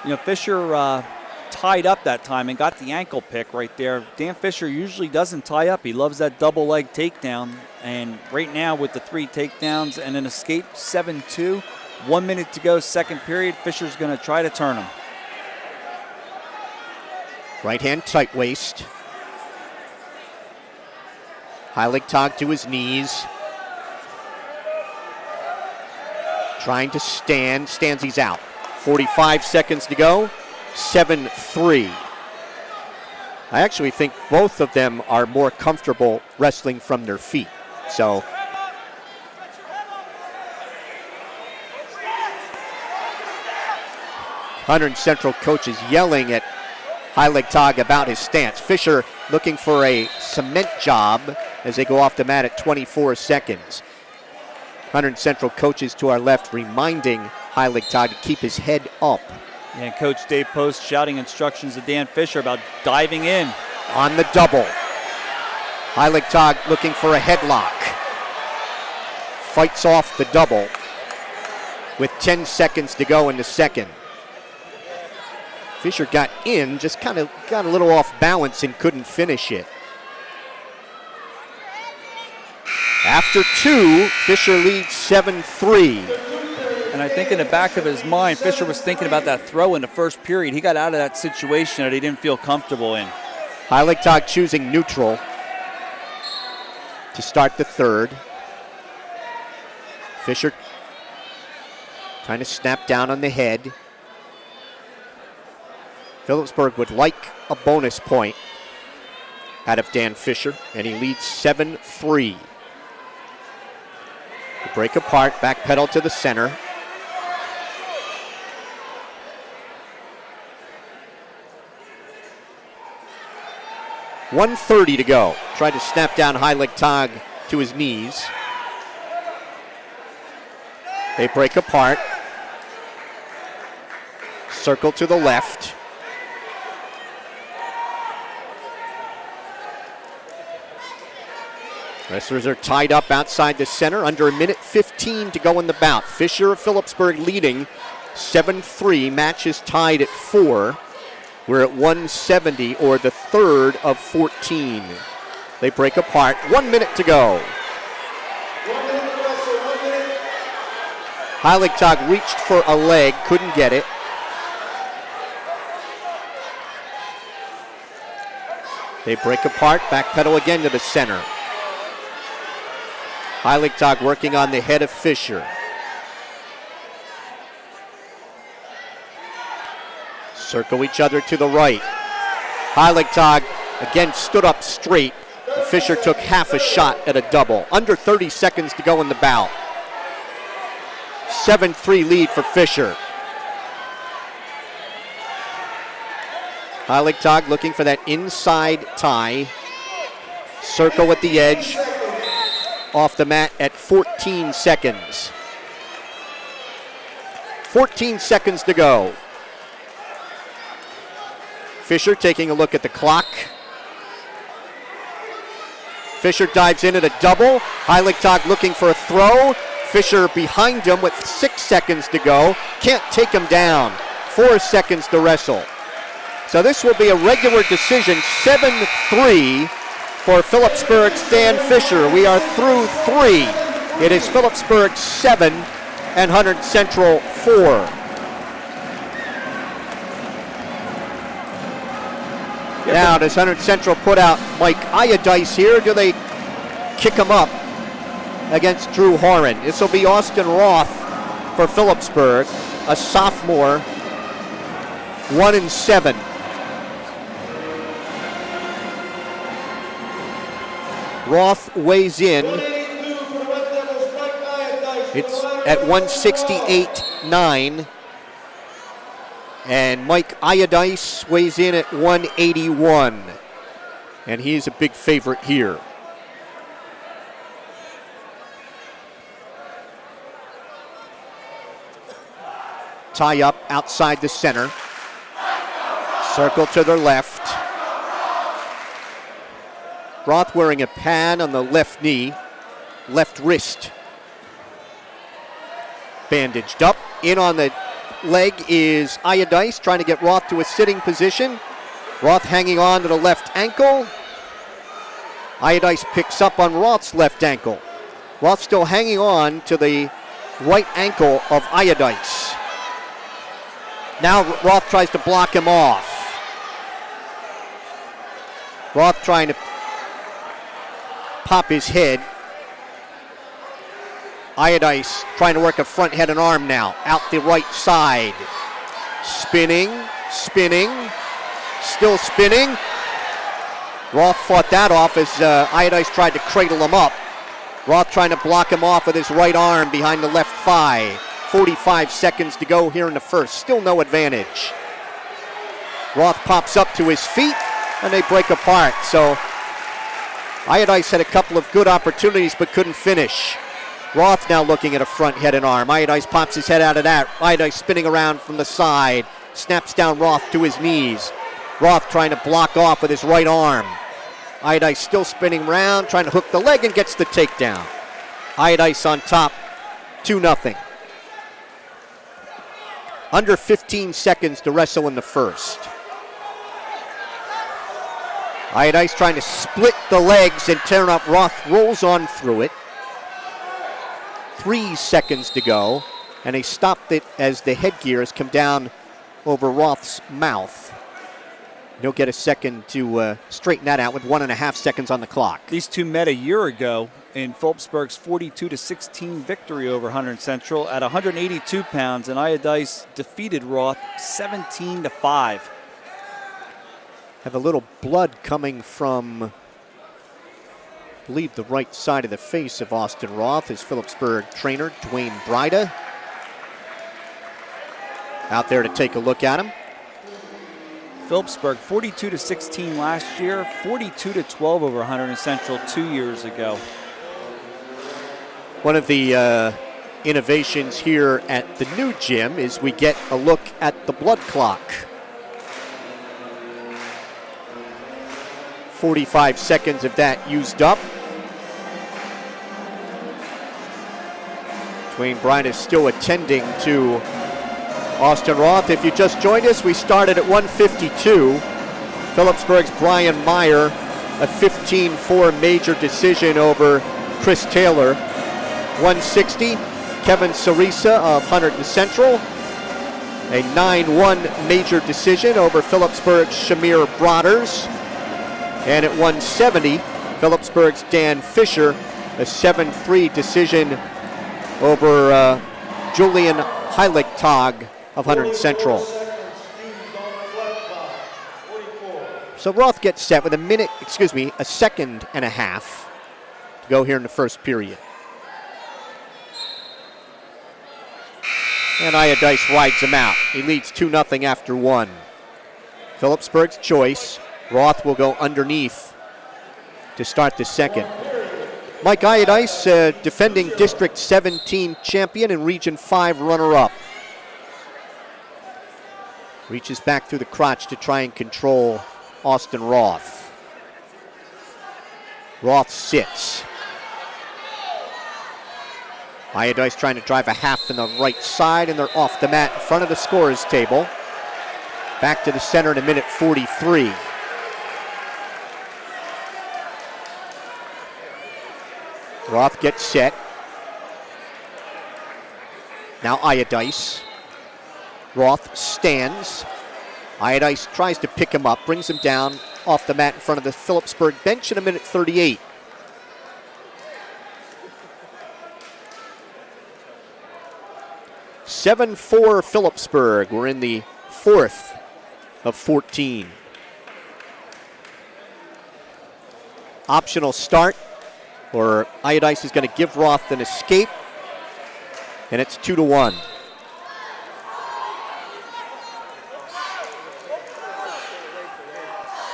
You know, Fisher tied up that time and got the ankle pick right there. Dan Fisher usually doesn't tie up. He loves that double leg takedown. And right now with the 3 takedowns and an escape, 7-2. 1 minute to go, second period. Fisher's going to try to turn him. Right hand tight waist. Heilig to his knees. Trying to stand. Stands, he's out. 45 seconds to go. 7-3. I actually think both of them are more comfortable wrestling from their feet. So Hunterdon Central coach is yelling at Heilig about his stance. Fisher looking for a cement job as they go off the mat at 24 seconds. Hunterdon Central coaches to our left reminding Heilig to keep his head up. And Coach Dave Post shouting instructions to Dan Fisher about diving in. On the double. Heilig looking for a headlock. Fights off the double with 10 seconds to go in the second. Fisher got in, just kind of got a little off balance and couldn't finish it. After 2, Fisher leads 7-3. And I think in the back of his mind, Fisher was thinking about that throw in the first period. He got out of that situation that he didn't feel comfortable in. Heilig choosing neutral to start the third. Fisher trying to snap down on the head. Phillipsburg would like a bonus point out of Dan Fisher, and he leads 7-3. The break apart, backpedal to the center. .130 to go. Tried to snap down Heilig to his knees. They break apart. Circle to the left. Wrestlers are tied up outside the center. Under 1:15 to go in the bout. Fisher of Phillipsburg leading 7-3. Match is tied at 4. We're at 170, or the third of 14. They break apart. 1 minute to go. 1 minute to wrestle, 1 minute. Heilig reached for a leg, couldn't get it. They break apart, backpedal again to the center. Heilig working on the head of Fisher. Circle each other to the right. Heilig again stood up straight. Fisher took half a shot at a double. Under 30 seconds to go in the bout. 7-3 lead for Fisher. Heilig looking for that inside tie. Circle at the edge. Off the mat at 14 seconds. 14 seconds to go. Fisher taking a look at the clock. Fisher dives in at a double. Heilig looking for a throw. Fisher behind him with 6 seconds to go. Can't take him down. 4 seconds to wrestle. So this will be a regular decision. 7-3 for Phillipsburg's Dan Fisher. We are through 3. It is Phillipsburg 7 and Hunterdon Central 4. Now, does Hunterdon Central put out Mike Ayadice here? Do they kick him up against Drew Horan? This will be Austin Roth for Phillipsburg, a sophomore, 1-7. Roth weighs in. It's at 168.9. And Mike Ayadice weighs in at 181. And he is a big favorite here. Tie up outside the center. Circle to their left. Roth wearing a pad on the left knee, left wrist bandaged up. In on the leg is Ayadice, trying to get Roth to a sitting position. Roth hanging on to the left ankle. Ayadice picks up on Roth's left ankle. Roth still hanging on to the right ankle of Ayadice. Now Roth tries to block him off. Roth trying to pop his head. Ayadice trying to work a front head and arm now. Out the right side. Spinning, still spinning. Roth fought that off as Ayadice tried to cradle him up. Roth trying to block him off with his right arm behind the left thigh. 45 seconds to go here in the first. Still no advantage. Roth pops up to his feet and they break apart. So Ayadice had a couple of good opportunities but couldn't finish. Roth now looking at a front head and arm. Ayadice pops his head out of that. Ayadice spinning around from the side. Snaps down Roth to his knees. Roth trying to block off with his right arm. Ayadice still spinning around, trying to hook the leg and gets the takedown. Ayadice on top, 2-0. Under 15 seconds to wrestle in the first. Ayadice trying to split the legs and turn up. Roth rolls on through it. 3 seconds to go, and they stopped it as the headgear has come down over Roth's mouth. He'll get a second to straighten that out with 1.5 seconds on the clock. These two met a year ago in Phillipsburg's 42-16 victory over Hunterdon Central at 182 pounds, and Ayadice defeated Roth 17-5. Have a little blood coming from, I believe, the right side of the face of Austin Roth. His Phillipsburg trainer, Dwayne Bryda, out there to take a look at him. Phillipsburg 42-16 last year, 42-12 over Hunterdon Central 2 years ago. One of the innovations here at the new gym is we get a look at the blood clock. 45 seconds of that used up. Dwayne Bryant is still attending to Austin Roth. If you just joined us, we started at 152. Phillipsburg's Brian Meyer, a 15-4 major decision over Chris Taylor. 160, Kevin Sirisa of Hunterdon Central, a 9-1 major decision over Phillipsburg's Shamir Broaders. And at 170, Phillipsburg's Dan Fisher, a 7-3 decision over Julian Heilig of Hunterdon Central. So Roth gets set with a second and a half to go here in the first period. And Ayadice rides him out. He leads 2-0 after one. Phillipsburg's choice. Roth will go underneath to start the second. Mike Ayadice, defending District 17 champion and Region 5 runner-up. Reaches back through the crotch to try and control Austin Roth. Roth sits. Ayadice trying to drive a half in the right side, and they're off the mat in front of the scorer's table. Back to the center in a minute 43. Roth gets set. Now Ayadice. Roth stands. Ayadice tries to pick him up, brings him down off the mat in front of the Phillipsburg bench in a minute 38. (7-4) Phillipsburg. We're in the fourth of 14. Optional start, or Ayadice is going to give Roth an escape, and it's 2-1.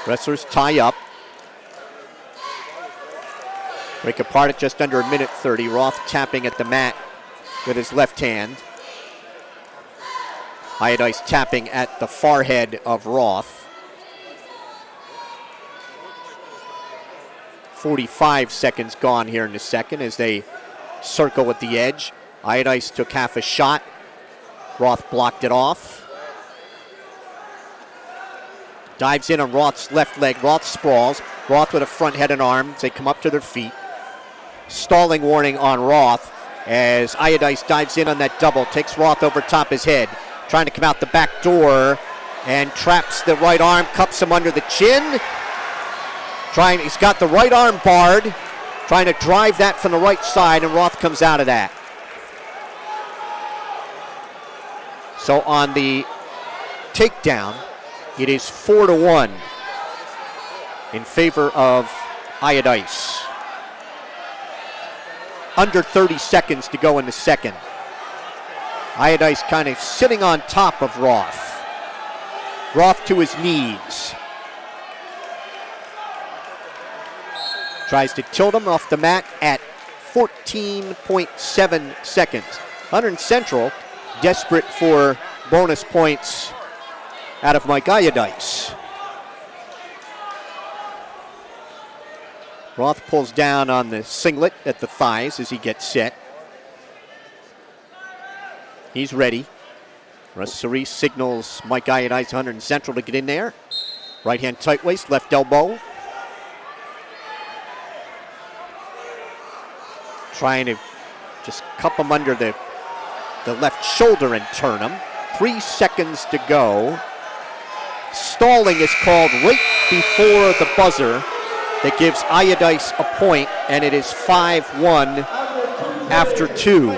Wrestlers tie up. Break apart at just under a minute 30. Roth tapping at the mat with his left hand. Ayadice tapping at the forehead of Roth. 45 seconds gone here in the second as they circle at the edge. Ayadice took half a shot. Roth blocked it off. Dives in on Roth's left leg. Roth sprawls. Roth with a front head and arm as they come up to their feet. Stalling warning on Roth as Ayadice dives in on that double. Takes Roth over top his head. Trying to come out the back door and traps the right arm. Cups him under the chin. He's got the right arm barred. Trying to drive that from the right side, and Roth comes out of that. So on the takedown, it is 4-1 in favor of Ayadice. Under 30 seconds to go in the second. Ayadice kind of sitting on top of Roth. Roth to his knees. Tries to tilt him off the mat at 14.7 seconds. Hunterdon Central desperate for bonus points out of Mike Ayadice. Roth pulls down on the singlet at the thighs as he gets set. He's ready. Sirisa signals Mike Ayadice, Hunterdon Central, to get in there. Right hand tight waist, left elbow. Trying to just cup him under the left shoulder and turn him. 3 seconds to go. Stalling is called right before the buzzer that gives Ayadice a point, and it is 5-1 after 2.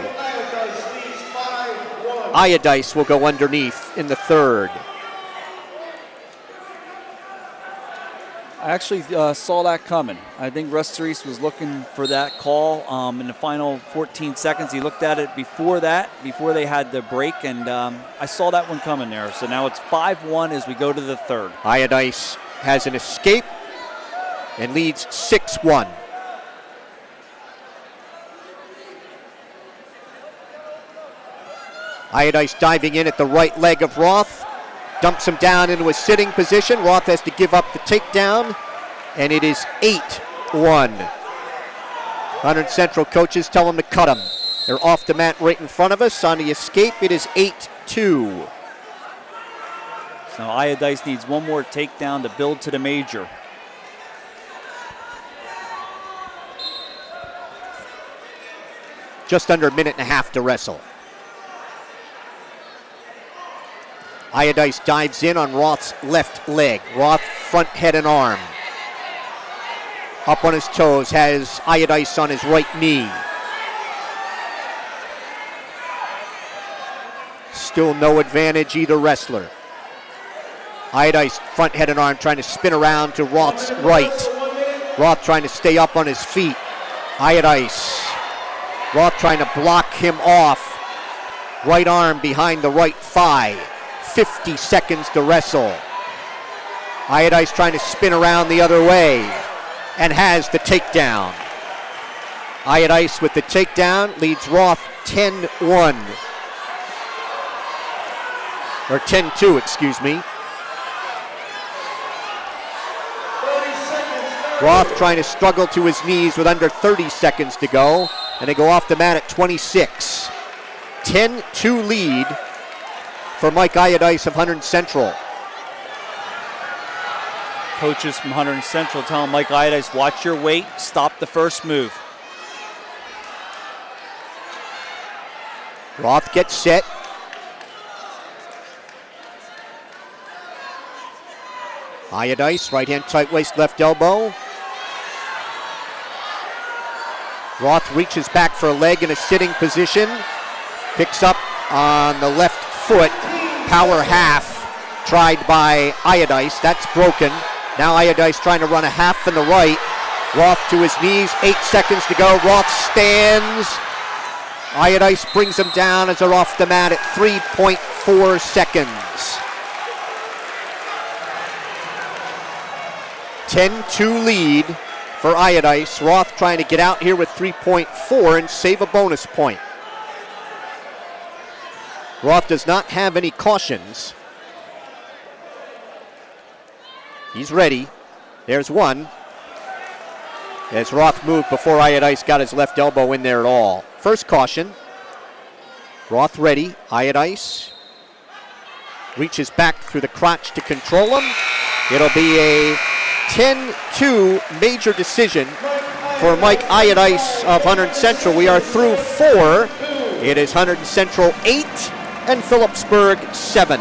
Ayadice will go underneath in the third. I actually saw that coming. I think Sirisa was looking for that call in the final 14 seconds. He looked at it before they had the break, and I saw that one coming there. So now it's 5-1 as we go to the third. Ayadice has an escape and leads 6-1. Ayadice diving in at the right leg of Roth. Dumps him down into a sitting position. Roth has to give up the takedown, and it is 8-1. Hunterdon Central coaches tell him to cut him. They're off the mat right in front of us. On the escape, it is 8-2. So Ayadice needs one more takedown to build to the major. Just under a minute and a half to wrestle. Ayadice dives in on Roth's left leg. Roth front head and arm. Up on his toes, has Ayadice on his right knee. Still no advantage either wrestler. Ayadice front head and arm trying to spin around to Roth's right. Roth trying to stay up on his feet. Ayadice. Roth trying to block him off. Right arm behind the right thigh. 50 seconds to wrestle. Ayadice trying to spin around the other way and has the takedown. Ayadice with the takedown leads Roth 10-1. Or 10-2, excuse me. Roth trying to struggle to his knees with under 30 seconds to go, and they go off the mat at 26. 10-2 lead for Mike Ayadice of Hunterdon Central. Coaches from Hunterdon Central telling Mike Ayadice, watch your weight, stop the first move. Roth gets set. Ayadice, right hand tight waist, left elbow. Roth reaches back for a leg in a sitting position. Picks up on the left foot. Power half tried by Ayadice. That's broken. Now Ayadice trying to run a half from the right. Roth to his knees. 8 seconds to go. Roth stands. Ayadice brings him down as they're off the mat at 3.4 seconds. 10-2 lead for Ayadice. Roth trying to get out here with 3.4 and save a bonus point. Roth does not have any cautions. He's ready. There's one. as Roth moved before Ayadice got his left elbow in there at all. First caution. Roth ready. Ayadice reaches back through the crotch to control him. It'll be a 10-2 major decision for Mike Ayadice of Hunterdon Central. We are through 4. It is Hunterdon Central 8 and Phillipsburg 7.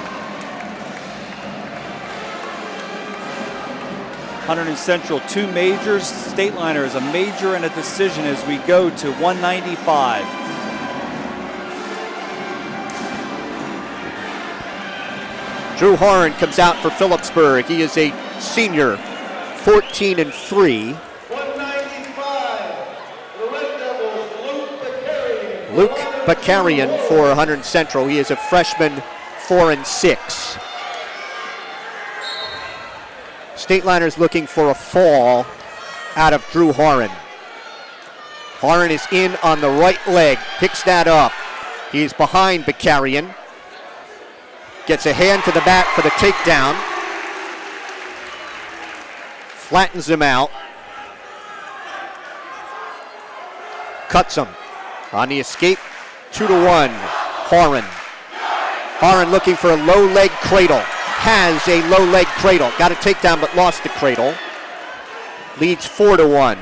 Hunterdon Central, 2 majors. State Liner is a major and a decision as we go to 195. Drew Horan comes out for Phillipsburg. He is a senior, 14-3. 195, the Red Devils, Luke Bakarian for Hunterdon Central. He is a freshman, 4-6. State Liner's looking for a fall out of Drew Horan. Horan is in on the right leg, picks that up. He's behind Bakarian. Gets a hand to the mat for the takedown. Flattens him out. Cuts him. On the escape, 2-1, Horan. Horan looking for a low leg cradle. Has a low leg cradle. Got a takedown but lost the cradle. Leads 4-1.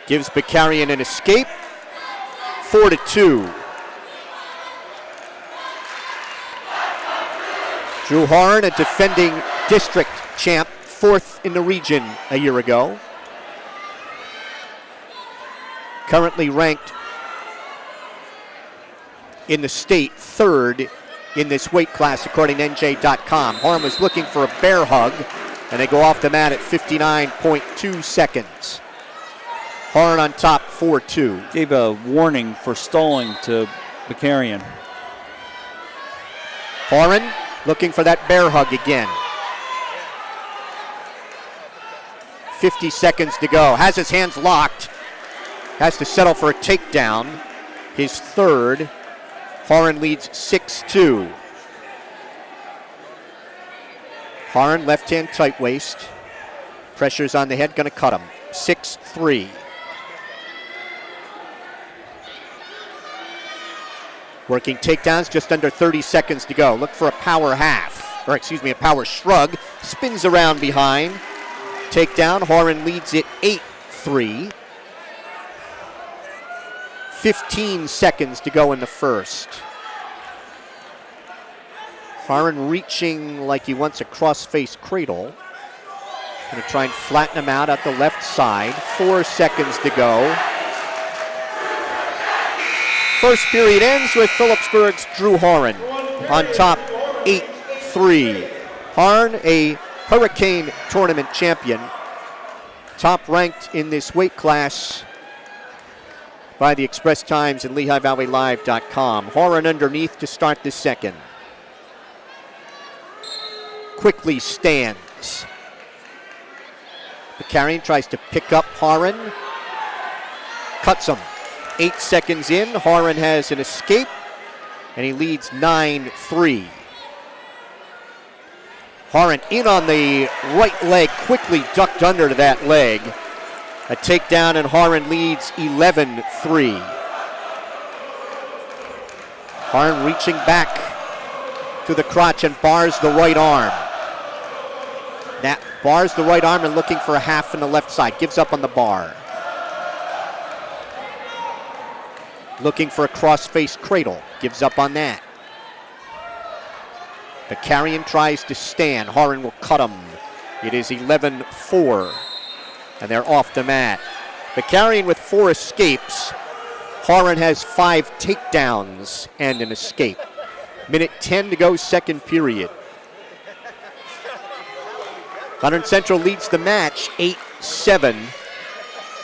Gives Bakarian an escape. 4-2. Drew Horan, a defending district champ, 4th in the region a year ago. Currently ranked in the state 3rd in this weight class according to NJ.com. Horan was looking for a bear hug, and they go off the mat at 59.2 seconds. Horan on top, 4-2. Gave a warning for stalling to Bakarian. Horan looking for that bear hug again. 50 seconds to go. Has his hands locked. Has to settle for a takedown. His 3rd. Horan leads 6-2. Horan, left hand tight waist. Pressure's on the head, gonna cut him. 6-3. Working takedowns, just under 30 seconds to go. Look for a power half, or excuse me, a power shrug. Spins around behind. Takedown, Horan leads it 8-3. 15 seconds to go in the first. Horan reaching like he wants a cross-face cradle. Gonna try and flatten him out at the left side. 4 seconds to go. First period ends with Phillipsburg's Drew Horan on top 8-3. Horan, a Hurricane Tournament champion, top ranked in this weight class by the Express Times and LehighValleyLive.com. Horan underneath to start the second. Quickly stands. Bakarian tries to pick up Horan. Cuts him. 8 seconds in, Horan has an escape, and he leads 9-3. Horan in on the right leg, quickly ducked under to that leg. A takedown, and Horan leads 11-3. Horan reaching back to the crotch and bars the right arm. That bars the right arm and looking for a half in the left side. Gives up on the bar. Looking for a cross-face cradle. Gives up on that. Bakarian tries to stand. Horan will cut him. It is 11-4. And they're off the mat. Bakarian with 4 escapes. Horan has 5 takedowns and an escape. Minute 10 to go, second period. Hunterdon Central leads the match 8-7.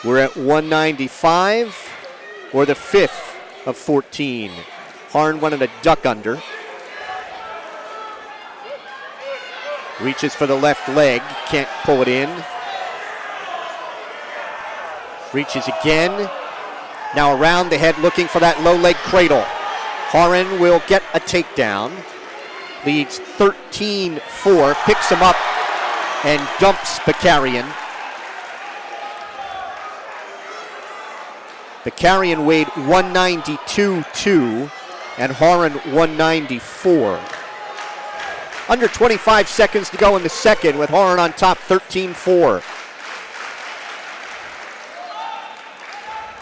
We're at 195. Or the 5th of 14. Horan wanted a duck under. Reaches for the left leg, can't pull it in. Reaches again. Now around the head looking for that low leg cradle. Horan will get a takedown. Leads 13-4, picks him up and dumps Bakarian. Bakarian weighed 192.2 and Horan 194. Under 25 seconds to go in the second with Horan on top 13-4.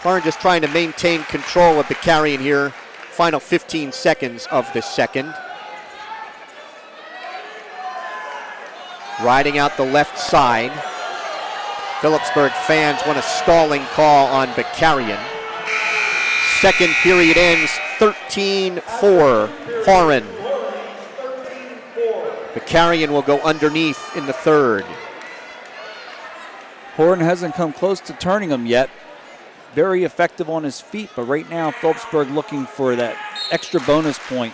Horan just trying to maintain control of Bakarian here. Final 15 seconds of the second. Riding out the left side. Phillipsburg fans want a stalling call on Bakarian. Second period ends 13-4, Horan. Bakarian will go underneath in the third. Horan hasn't come close to turning him yet. Very effective on his feet, but right now Phillipsburg looking for that extra bonus point.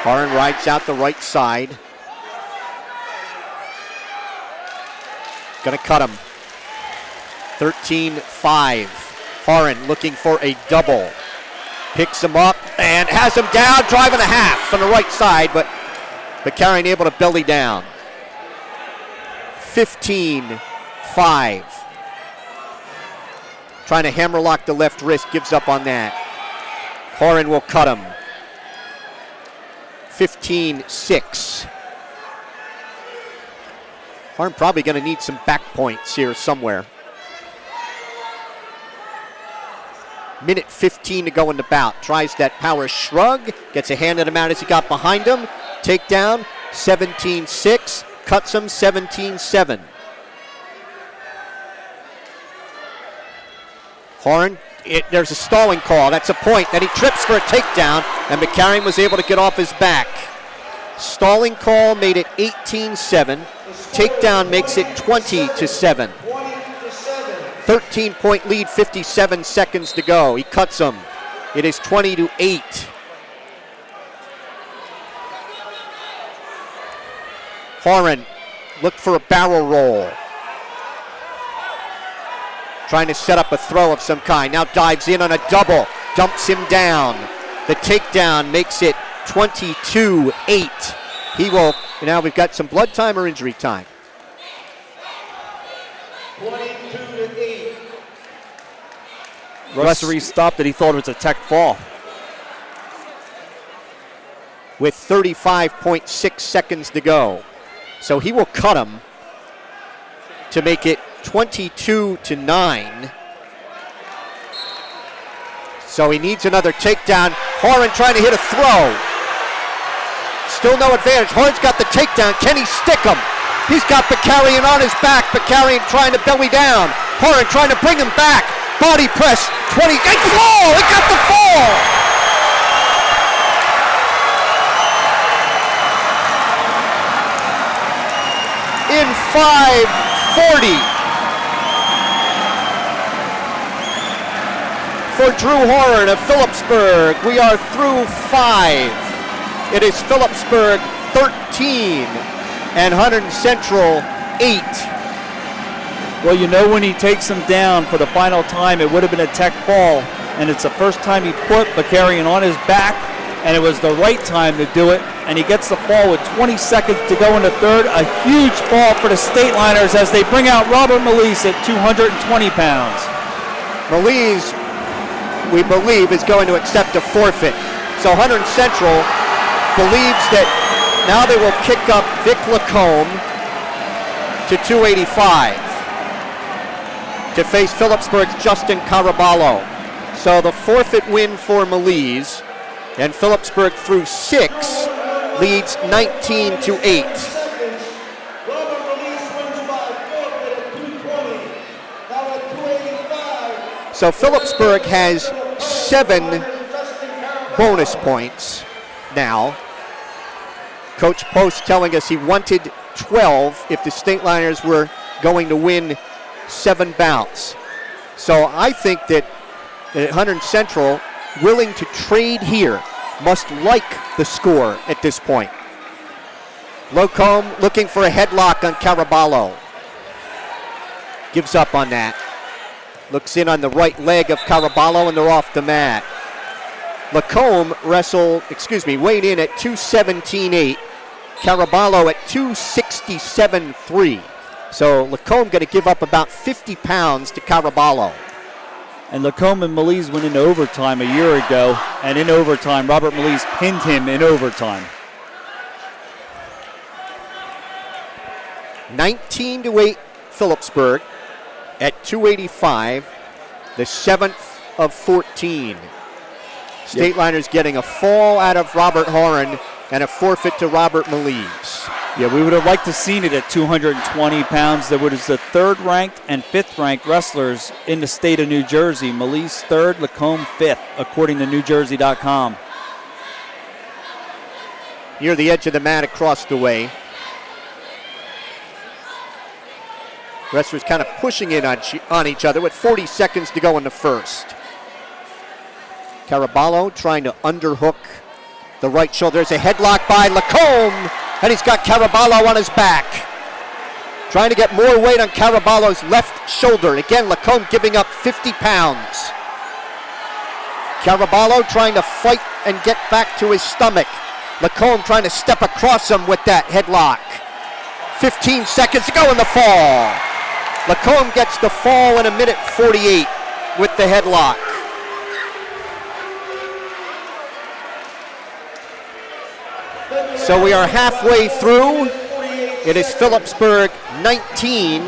Horan rides out the right side. Gonna cut him. 13-5. Horan looking for a double. Picks him up and has him down, driving a half on the right side, but Bakarian able to belly down. 15-5. Trying to hammerlock the left wrist, gives up on that. Horan will cut him. 15-6. Horan probably going to need some back points here somewhere. Minute 15 to go in the bout. Tries that power shrug. Gets a hand at him out as he got behind him. Takedown, 17-6. Cuts him, 17-7. Horan, there's a stalling call. That's a point. Then he trips for a takedown, and Bakarian was able to get off his back. Stalling call made it 18-7. Takedown makes it 20-7. 13-point lead, 57 seconds to go. He cuts him. It is 20-8. Horan looked for a barrel roll. Trying to set up a throw of some kind. Now dives in on a double. Dumps him down. The takedown makes it 22-8. He will, now we've got some blood time or injury time. 22-8. Referee stopped it. He thought it was a tech fall. With 35.6 seconds to go. So he will cut him to make it 22-9. So he needs another takedown. Horan trying to hit a throw. Still no advantage. Horan's got the takedown. Can he stick him? He's got Bakarian on his back. Bakarian trying to belly down. Horan trying to bring him back. Body press. 20. It fall! It got the fall! In 5:40 for Drew Horan of Phillipsburg. We are through 5. It is Phillipsburg 13 and Hunterdon Central 8. Well, you know, when he takes him down for the final time, it would have been a tech fall, and it's the first time he put Bakarian on his back, and it was the right time to do it, and he gets the fall with 20 seconds to go in the third. A huge fall for the State Liners as they bring out Robert Malise at 220 pounds. Malise, we believe, is going to accept a forfeit. So Hunterdon Central believes that now they will kick up Vic Lacombe to 285 to face Phillipsburg's Justin Caraballo. So the forfeit win for Malise, and Phillipsburg through 6 leads 19-8. So Phillipsburg has 7 bonus points now. Coach Post telling us he wanted 12 if the State Liners were going to win 7 bouts. So I think that Hunterdon Central, willing to trade here, must like the score at this point. Lacombe looking for a headlock on Caraballo. Gives up on that. Looks in on the right leg of Caraballo, and they're off the mat. Lacombe weighed in at 217.8. Caraballo at 267.3. So Lacombe going to give up about 50 pounds to Caraballo. And Lacombe and Malise went into overtime a year ago, and in overtime, Robert Malise pinned him in overtime. 19-8 Phillipsburg at 285, the 7th of 14. State Liners getting a fall out of Robert Horan and a forfeit to Robert Malise. Yeah, we would have liked to seen it at 220 pounds. There was the 3rd ranked and 5th ranked wrestlers in the state of New Jersey. Malise 3rd, Lacombe 5th, according to NewJersey.com. Near the edge of the mat across the way. Wrestlers kind of pushing in on each other with 40 seconds to go in the first. Caraballo trying to underhook the right shoulder. There's a headlock by Lacombe, and he's got Caraballo on his back. Trying to get more weight on Caraballo's left shoulder. Again, Lacombe giving up 50 pounds. Caraballo trying to fight and get back to his stomach. Lacombe trying to step across him with that headlock. 15 seconds to go in the fall. Lacombe gets the fall in 1:48 with the headlock. So we are halfway through. It is Phillipsburg 19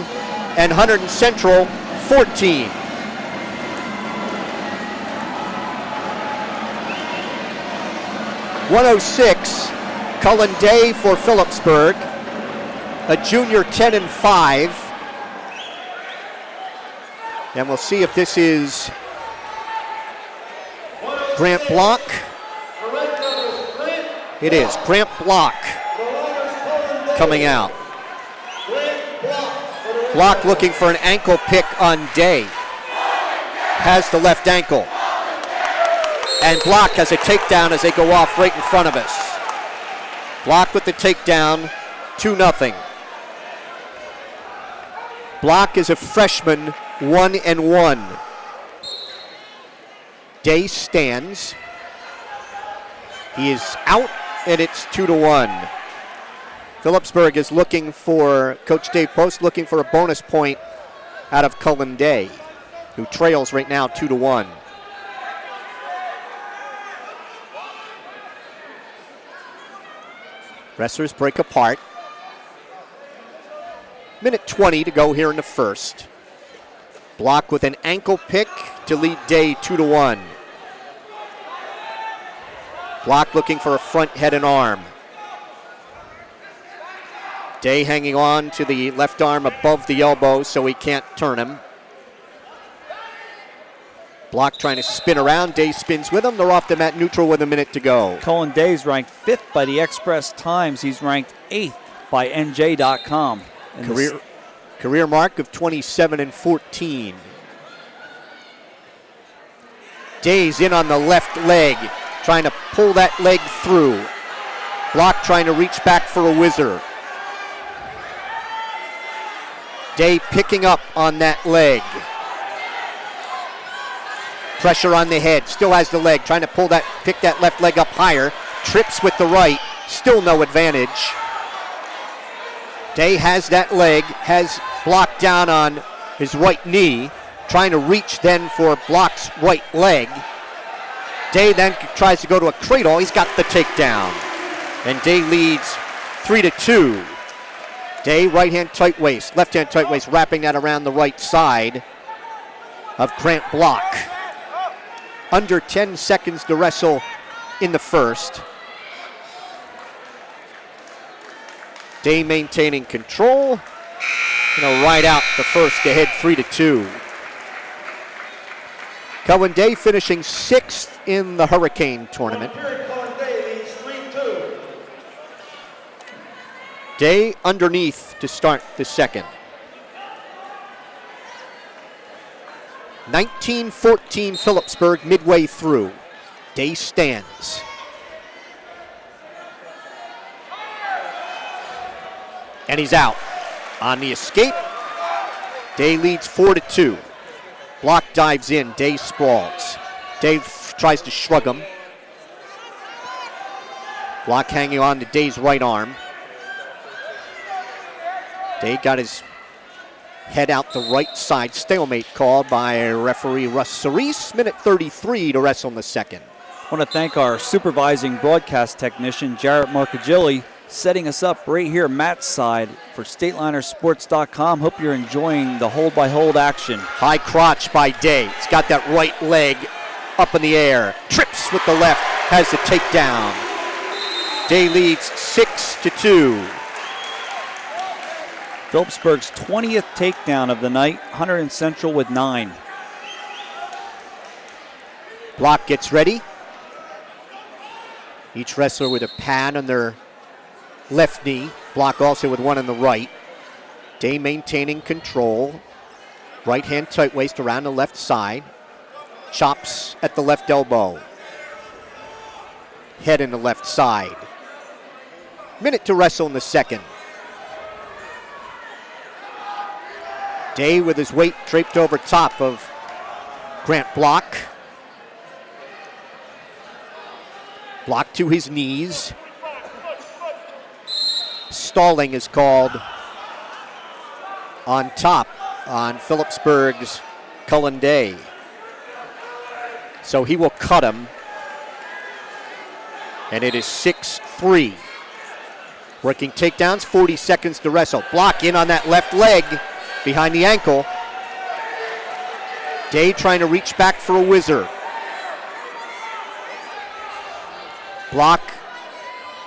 and Hunterdon Central 14. .106, Cullen Day for Phillipsburg, a junior 10-5. And we'll see if this is Grant Block. It is Grant Block coming out. Block looking for an ankle pick on Day. Has the left ankle. And Block has a takedown as they go off right in front of us. Block with the takedown, 2-0. Block is a freshman, 1-1. Day stands. He is out, and it's 2-1. Phillipsburg is looking for, Coach Dave Post looking for a bonus point out of Cullen Day, who trails right now 2-1. Wrestlers break apart. Minute 20 to go here in the first. Block with an ankle pick to lead Day 2-1. Block looking for a front head and arm. Day hanging on to the left arm above the elbow so he can't turn him. Block trying to spin around. Day spins with him. They're off the mat neutral with a minute to go. Cullen Day's ranked 5th by the Express Times. He's ranked 8th by NJ.com. Career mark of 27-14. Day's in on the left leg, trying to pull that leg through. Block trying to reach back for a whizzer. Day picking up on that leg. Pressure on the head, still has the leg, trying to pick that left leg up higher. Trips with the right, still no advantage. Day has that leg, has Block down on his right knee, trying to reach then for Block's right leg. Day then tries to go to a cradle. He's got the takedown. And Day leads 3-2. Day right hand tight waist, left hand tight waist, wrapping that around the right side of Grant Block. Under 10 seconds to wrestle in the first. Day maintaining control. Ride out the first to head 3-2. Cullen Day finishing 6th in the Hurricane tournament. Day underneath to start the second. 19-14 Phillipsburg midway through. Day stands. And he's out. On the escape, Day leads 4-2. Block dives in, Day sprawls. Day tries to shrug him. Block hanging on to Day's right arm. Day got his Head out the right side. Stalemate called by referee Russ Sirisa. Minute 33 to wrestle in the second. I want to thank our supervising broadcast technician, Jarrett Marcagilli, setting us up right here, Matt's side, for StatelinerSports.com. Hope you're enjoying the hold-by-hold action. High crotch by Day. He's got that right leg up in the air. Trips with the left. Has the takedown. Day leads 6-2. Phillipsburg's 20th takedown of the night. Hunterdon Central with 9. Block gets ready. Each wrestler with a pad on their left knee. Block also with one on the right. Day maintaining control. Right hand tight waist around the left side. Chops at the left elbow. Head in the left side. Minute to wrestle in the second. Day with his weight draped over top of Grant Block. Block to his knees. Stalling is called on top on Phillipsburg's Cullen Day. So he will cut him. And it is 6-3. Working takedowns, 40 seconds to wrestle. Block in on that left leg behind the ankle. Day trying to reach back for a whizzer. Block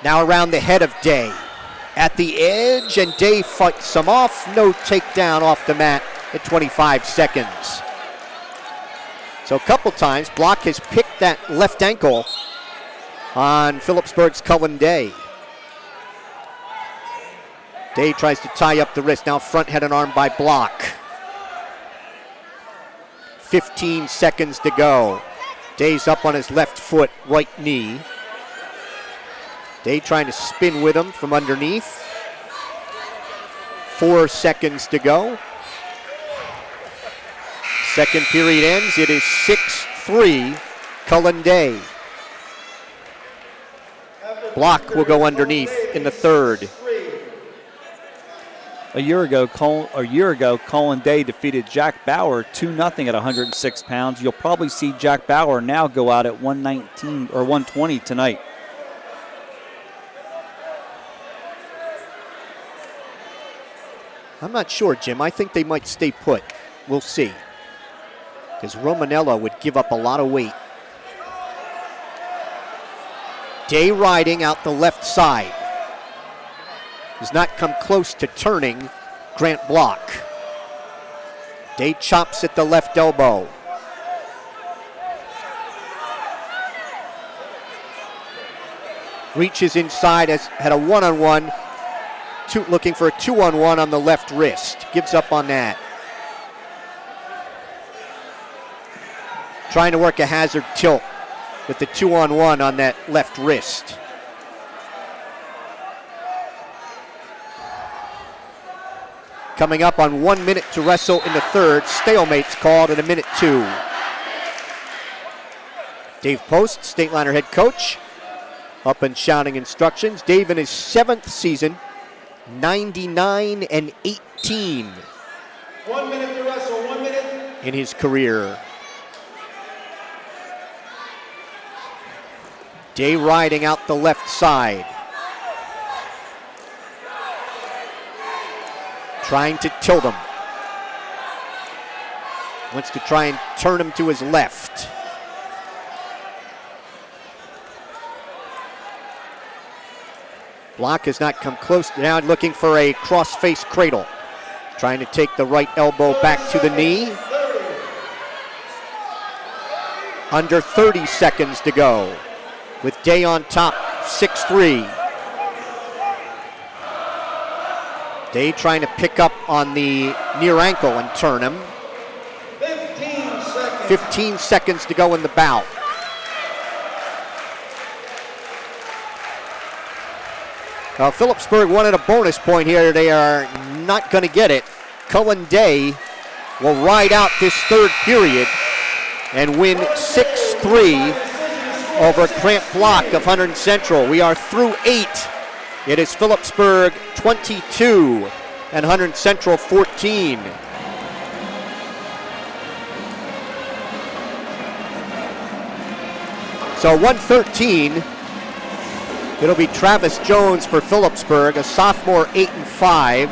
now around the head of Day. At the edge, and Day fights him off. No takedown off the mat at 25 seconds. So a couple times, Block has picked that left ankle on Phillipsburg's Cullen Day. Day tries to tie up the wrist. Now front head and arm by Block. 15 seconds to go. Day's up on his left foot, right knee. Day trying to spin with him from underneath. 4 seconds to go. Second period ends. It is 6-3, Cullen Day. Block will go underneath in the third. A year ago, Cullen Day defeated Jack Bauer 2-0 at 106 pounds. You'll probably see Jack Bauer now go out at 119 or 120 tonight. I'm not sure, Jim. I think they might stay put. We'll see. Because Romanello would give up a lot of weight. Day riding out the left side. Does not come close to turning Grant Block. Day chops at the left elbow. Reaches inside, has had a one-on-one. Looking for a 2-on-1 on the left wrist. Gives up on that. Trying to work a hazard tilt with the 2-on-1 on that left wrist. Coming up on 1 minute to wrestle in the third. Stalemate's called at 1:02. Dave Post, Stateliner head coach, up and shouting instructions. Dave in his 7th season, 99-18 1 minute to wrestle, 1 minute. in his career. Day riding out the left side. Trying to tilt him. Wants to try and turn him to his left. Block has not come close. Now looking for a cross-face cradle. Trying to take the right elbow back to the knee. Under 30 seconds to go. With Day on top, 6-3. Day trying to pick up on the near ankle and turn him. 15 seconds to go in the bout. Now Phillipsburg wanted a bonus point here. They are not going to get it. Cullen Day will ride out this third period and win 6-3 over Grant Block of Hunterdon Central. We are through 8. It is Phillipsburg 22 and Hunterdon Central 14. So 113. It'll be Travis Jones for Phillipsburg, a sophomore, 8-5.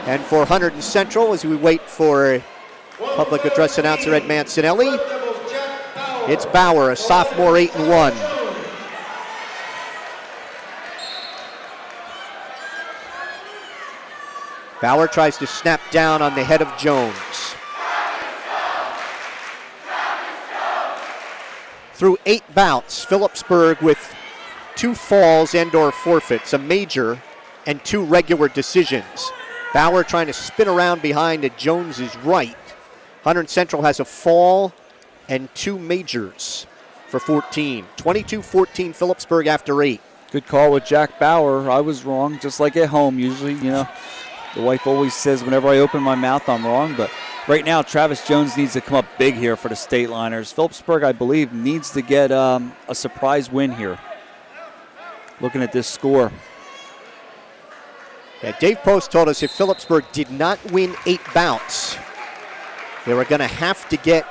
And for Hunterdon Central, as we wait for public address announcer Ed Mancinelli, it's Bauer, a sophomore, 8-1. Bauer tries to snap down on the head of Jones. Through 8 bouts, Phillipsburg with 2 falls and/or forfeits, a major and 2 regular decisions. Bauer trying to spin around behind at Jones's right. Hunterdon Central has a fall and 2 majors for 14. 22-14 Phillipsburg after 8. Good call with Jack Bauer. I was wrong, just like at home. Usually, the wife always says whenever I open my mouth I'm wrong, but right now Travis Jones needs to come up big here for the State Liners. Phillipsburg, I believe, needs to get a surprise win here. Looking at this score. Yeah, Dave Post told us if Phillipsburg did not win 8 bouts, they were going to have to get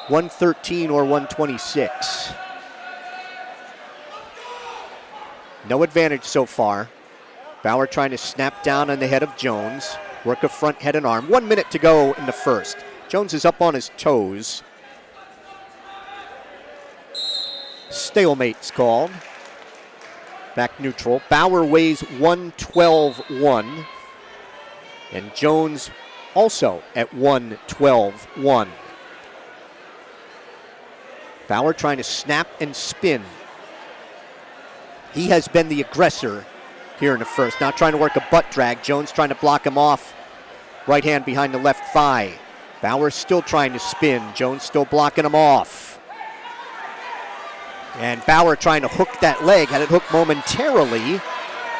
113 or 126. No advantage so far. Bauer trying to snap down on the head of Jones. Work a front head and arm. 1 minute to go in the first. Jones is up on his toes. Stalemate's called. Back neutral. Bauer weighs 112.1. And Jones also at 112.1. Bauer trying to snap and spin. He has been the aggressor here in the first. Now trying to work a butt drag. Jones trying to block him off. Right hand behind the left thigh. Bauer still trying to spin. Jones still blocking him off. And Bauer trying to hook that leg. Had it hooked momentarily.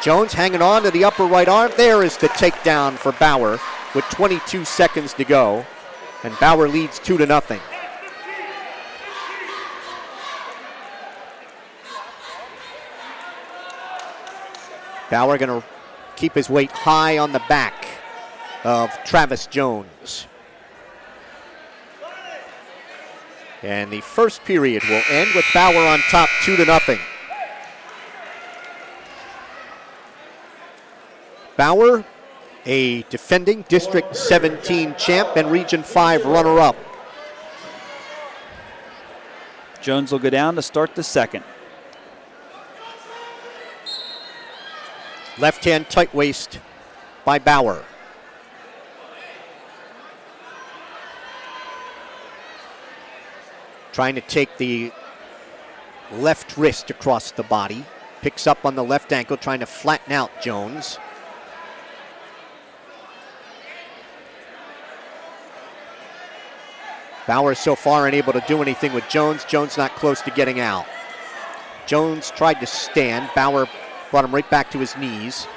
Jones hanging on to the upper right arm. There is the takedown for Bauer with 22 seconds to go. And Bauer leads 2-0. Bauer going to keep his weight high on the back of Travis Jones. And the first period will end with Bauer on top 2-0. Bauer, a defending District 17 champ and Region 5 runner-up. Jones will go down to start the second. Left hand tight waist by Bauer. Trying to take the left wrist across the body. Picks up on the left ankle, trying to flatten out Jones. Bauer so far unable to do anything with Jones. Jones not close to getting out. Jones tried to stand. Bauer brought him right back to his knees.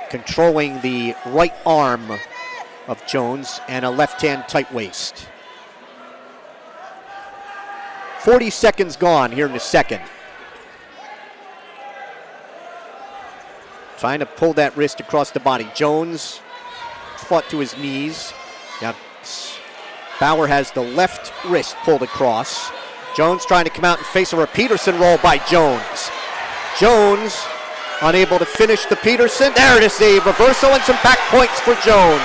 Controlling the right arm of Jones and a left hand tight waist. 40 seconds gone here in the second. Trying to pull that wrist across the body. Jones fought to his knees. Now Bauer has the left wrist pulled across. Jones trying to come out and face a Peterson roll by Jones. Jones unable to finish the Peterson. There it is, a reversal and some back points for Jones.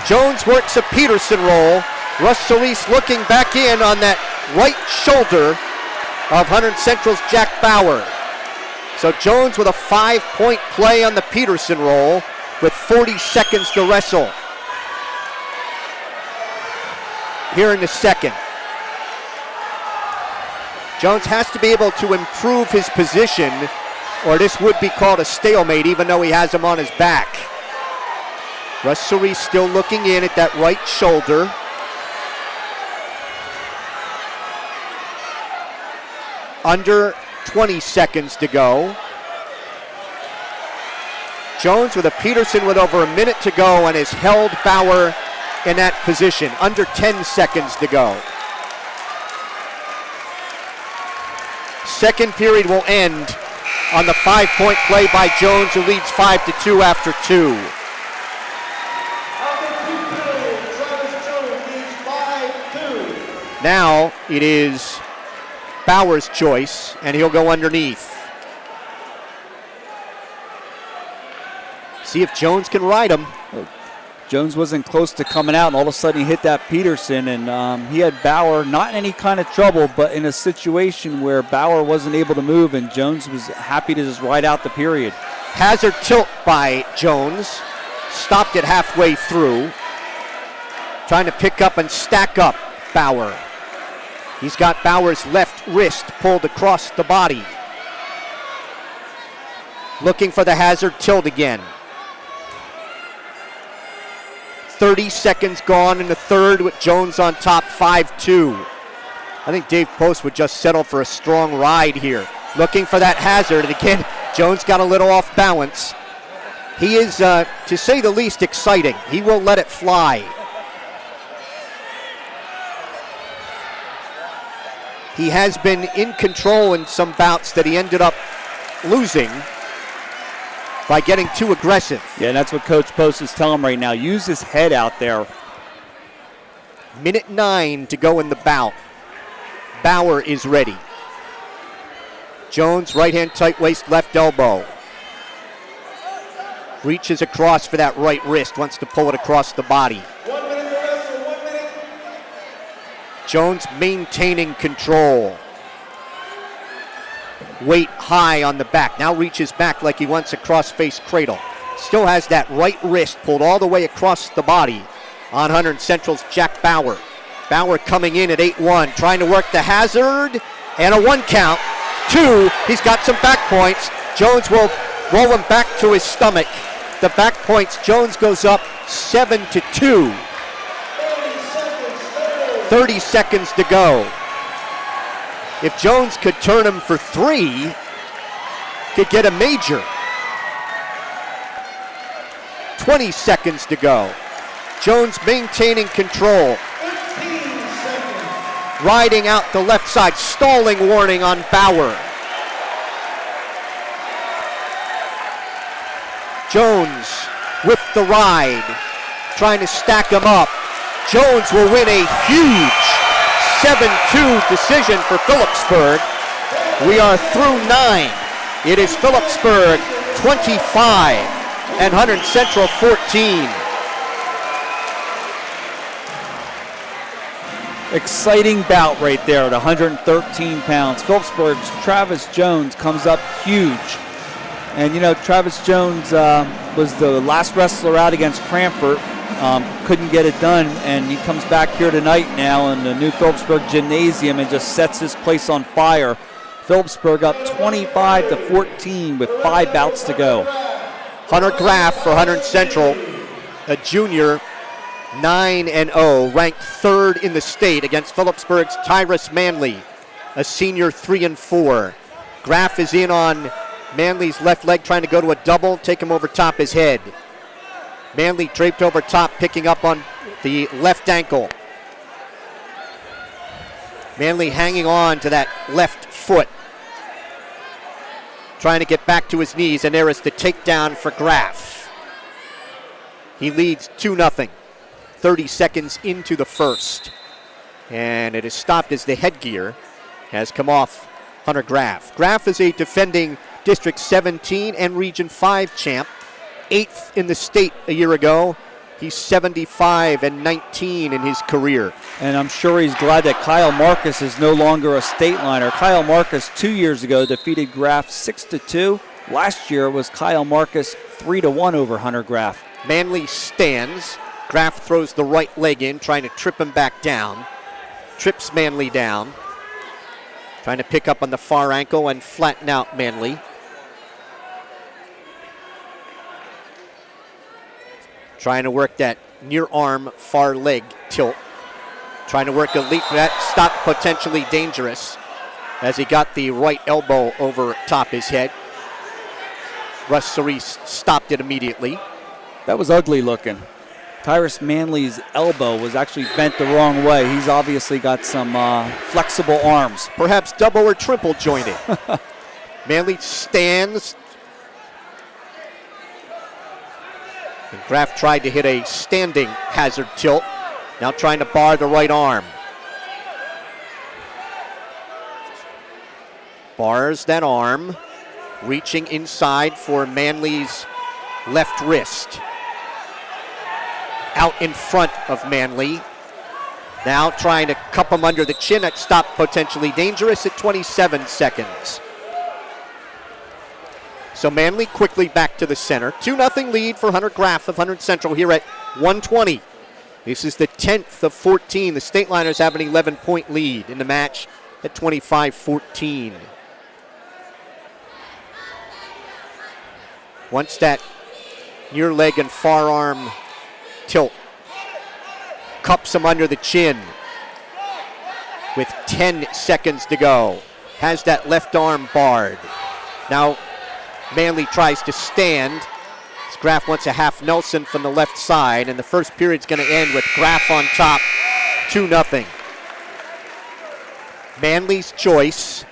Jones works a Peterson roll. Russ Sirisa looking back in on that right shoulder of Hunterdon Central's Jack Bauer. So Jones with a 5-point play on the Peterson roll with 40 seconds to wrestle. Here in the second. Jones has to be able to improve his position or this would be called a stalemate even though he has him on his back. Russ Sirisa still looking in at that right shoulder. Under 20 seconds to go. Jones with a Peterson with over a minute to go and has held Bauer in that position. Under 10 seconds to go. Second period will end on the 5-point play by Jones, who leads 5-2 after 2. Travis Jones leads 5-2. Now it is Bauer's choice, and he'll go underneath. See if Jones can ride him. Jones wasn't close to coming out, and all of a sudden he hit that Peterson, and he had Bauer not in any kind of trouble, but in a situation where Bauer wasn't able to move, and Jones was happy to just ride out the period. Hazard tilt by Jones. Stopped it halfway through. Trying to pick up and stack up Bauer. He's got Bauer's left wrist pulled across the body. Looking for the hazard tilt again. 30 seconds gone in the third with Jones on top, 5-2. I think Dave Post would just settle for a strong ride here. Looking for that hazard, and again, Jones got a little off balance. He is, to say the least, exciting. He will let it fly. He has been in control in some bouts that he ended up losing by getting too aggressive. Yeah, and that's what Coach Post is telling him right now. Use his head out there. Minute 9 to go in the bout. Bauer is ready. Jones, right hand tight waist, left elbow. Reaches across for that right wrist, wants to pull it across the body. 1 minute to wrestle, 1 minute. Jones maintaining control. Weight high on the back. Now reaches back like he wants a cross-face cradle. Still has that right wrist pulled all the way across the body on Hunterdon Central's Jack Bauer. Bauer coming in at 8-1, trying to work the hazard, and a 1 count. 2, he's got some back points. Jones will roll him back to his stomach. The back points, Jones goes up 7-2. 30 seconds to go. If Jones could turn him for 3, could get a major. 20 seconds to go. Jones maintaining control. 15 seconds. Riding out the left side, stalling warning on Bauer. Jones with the ride, trying to stack him up. Jones will win a huge 7-2 decision for Phillipsburg. We are through 9. It is Phillipsburg 25 and Hunterdon Central 14. Exciting bout right there at 113 pounds. Phillipsburg's Travis Jones comes up huge. And, you know, Travis Jones was the last wrestler out against Cranford. Couldn't get it done, and he comes back here tonight now in the new Phillipsburg Gymnasium and just sets this place on fire. Phillipsburg up 25-14 with 5 bouts to go. Hunter Graf for Hunterdon Central, a junior, 9-0, ranked 3rd in the state against Phillipsburg's Tyrus Manley, a senior, 3-4. Graf is in on Manley's left leg, trying to go to a double, take him over top his head. Manley draped over top, picking up on the left ankle. Manley hanging on to that left foot, trying to get back to his knees, and there is the takedown for Graf. He leads 2-0, 30 seconds into the first. And it is stopped as the headgear has come off Hunter Graf. Graf is a defending District 17 and Region 5 champ. 8th in the state a year ago. He's 75-19 in his career. And I'm sure he's glad that Kyle Marcus is no longer a state liner. Kyle Marcus 2 years ago defeated Graf 6-2. Last year was Kyle Marcus 3-1 over Hunter Graf. Manley stands. Graf throws the right leg in, trying to trip him back down. Trips Manley down. Trying to pick up on the far ankle and flatten out Manley. Trying to work that near arm, far leg tilt. Trying to work a leap. That stop potentially dangerous as he got the right elbow over top his head. Russ Sirisa stopped it immediately. That was ugly looking. Tyrus Manley's elbow was actually bent the wrong way. He's obviously got some flexible arms. Perhaps double or triple jointed. Manley stands. And Graf tried to hit a standing hazard tilt. Now trying to bar the right arm. Bars that arm, reaching inside for Manley's left wrist. Out in front of Manley. Now trying to cup him under the chin. That stop potentially dangerous at 27 seconds. So Manley quickly back to the center. 2-0 lead for Hunter Graf of Hunterdon Central here at 1:20. This is the 10th of 14. The Stateliners have an 11-point lead in the match at 25-14. Once that near leg and far arm tilt cups him under the chin with 10 seconds to go. Has that left arm barred. Now Manley tries to stand. Graf wants a half Nelson from the left side, and the first period's going to end with Graf on top, 2-0. Manley's choice.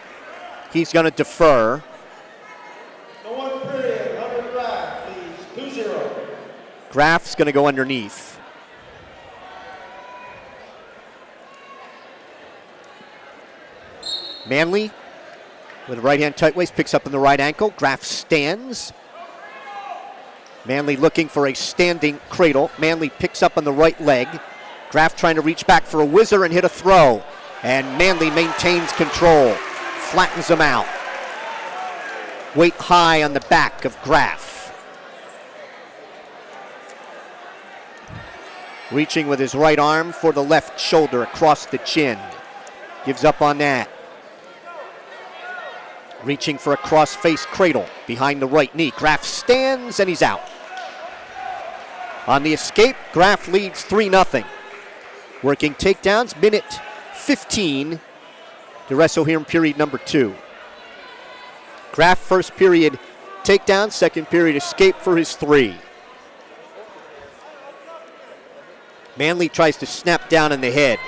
He's going to defer. The 1 period, Hunter Graf, please, 2-0. Graf's going to go underneath. Manley with a right hand tight waist picks up in the right ankle. Graf stands. Manley looking for a standing cradle. Manley picks up on the right leg. Graf trying to reach back for a whizzer and hit a throw. And Manley maintains control. Flattens him out. Weight high on the back of Graf. Reaching with his right arm for the left shoulder across the chin. Gives up on that. Reaching for a cross-face cradle behind the right knee. Graf stands and he's out. On the escape, Graf leads 3-0. Working takedowns, minute 15 to wrestle here in period number 2. Graf first period takedown, second period escape for his 3. Manley tries to snap down in the head.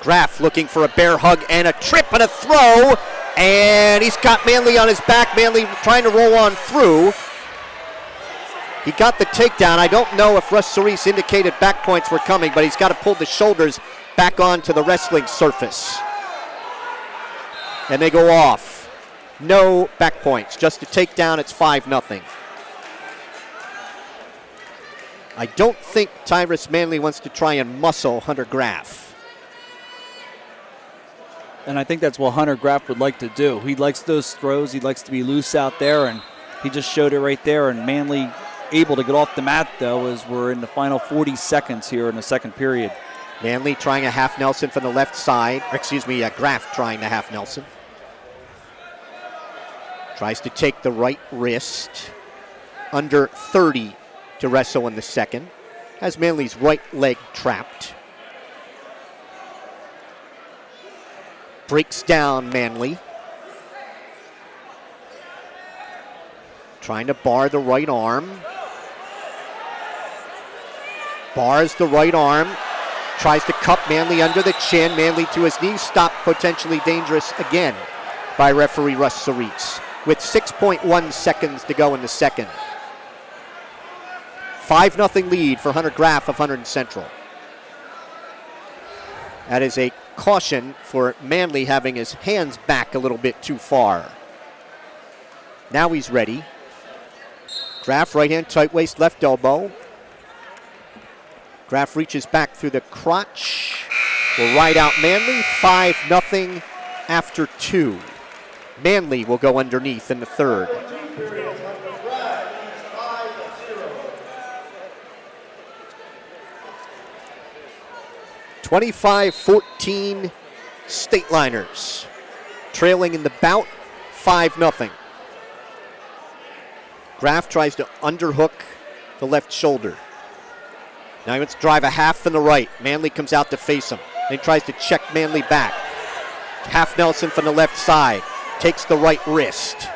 Graf looking for a bear hug and a trip and a throw. And he's got Manley on his back. Manley trying to roll on through. He got the takedown. I don't know if Russ Sirisa indicated back points were coming, but he's got to pull the shoulders back onto the wrestling surface. And they go off. No back points. Just a takedown. It's 5-0. I don't think Tyrus Manley wants to try and muscle Hunter Graf. And I think that's what Hunter Graf would like to do. He likes those throws. He likes to be loose out there, and he just showed it right there. And Manley able to get off the mat, though, as we're in the final 40 seconds here in the second period. Manley trying a half Nelson from the left side. Graf trying the half Nelson. Tries to take the right wrist. Under 30 to wrestle in the second. Has Manley's right leg trapped. Breaks down Manley. Trying to bar the right arm. Bars the right arm. Tries to cup Manley under the chin. Manley to his knees. Stopped potentially dangerous again by referee Russ Sirisa with 6.1 seconds to go in the second. 5-0 lead for Hunter Graf of Hunterdon Central. That is a caution for Manley having his hands back a little bit too far. Now he's ready. Graf right hand tight waist, left elbow. Graf reaches back through the crotch. Will ride out Manley. 5-0 after 2. Manley will go underneath in the third. 25-14 Stateliners. Trailing in the bout, 5-0. Graf tries to underhook the left shoulder. Now he wants to drive a half from the right. Manley comes out to face him. Then he tries to check Manley back. Half Nelson from the left side. Takes the right wrist.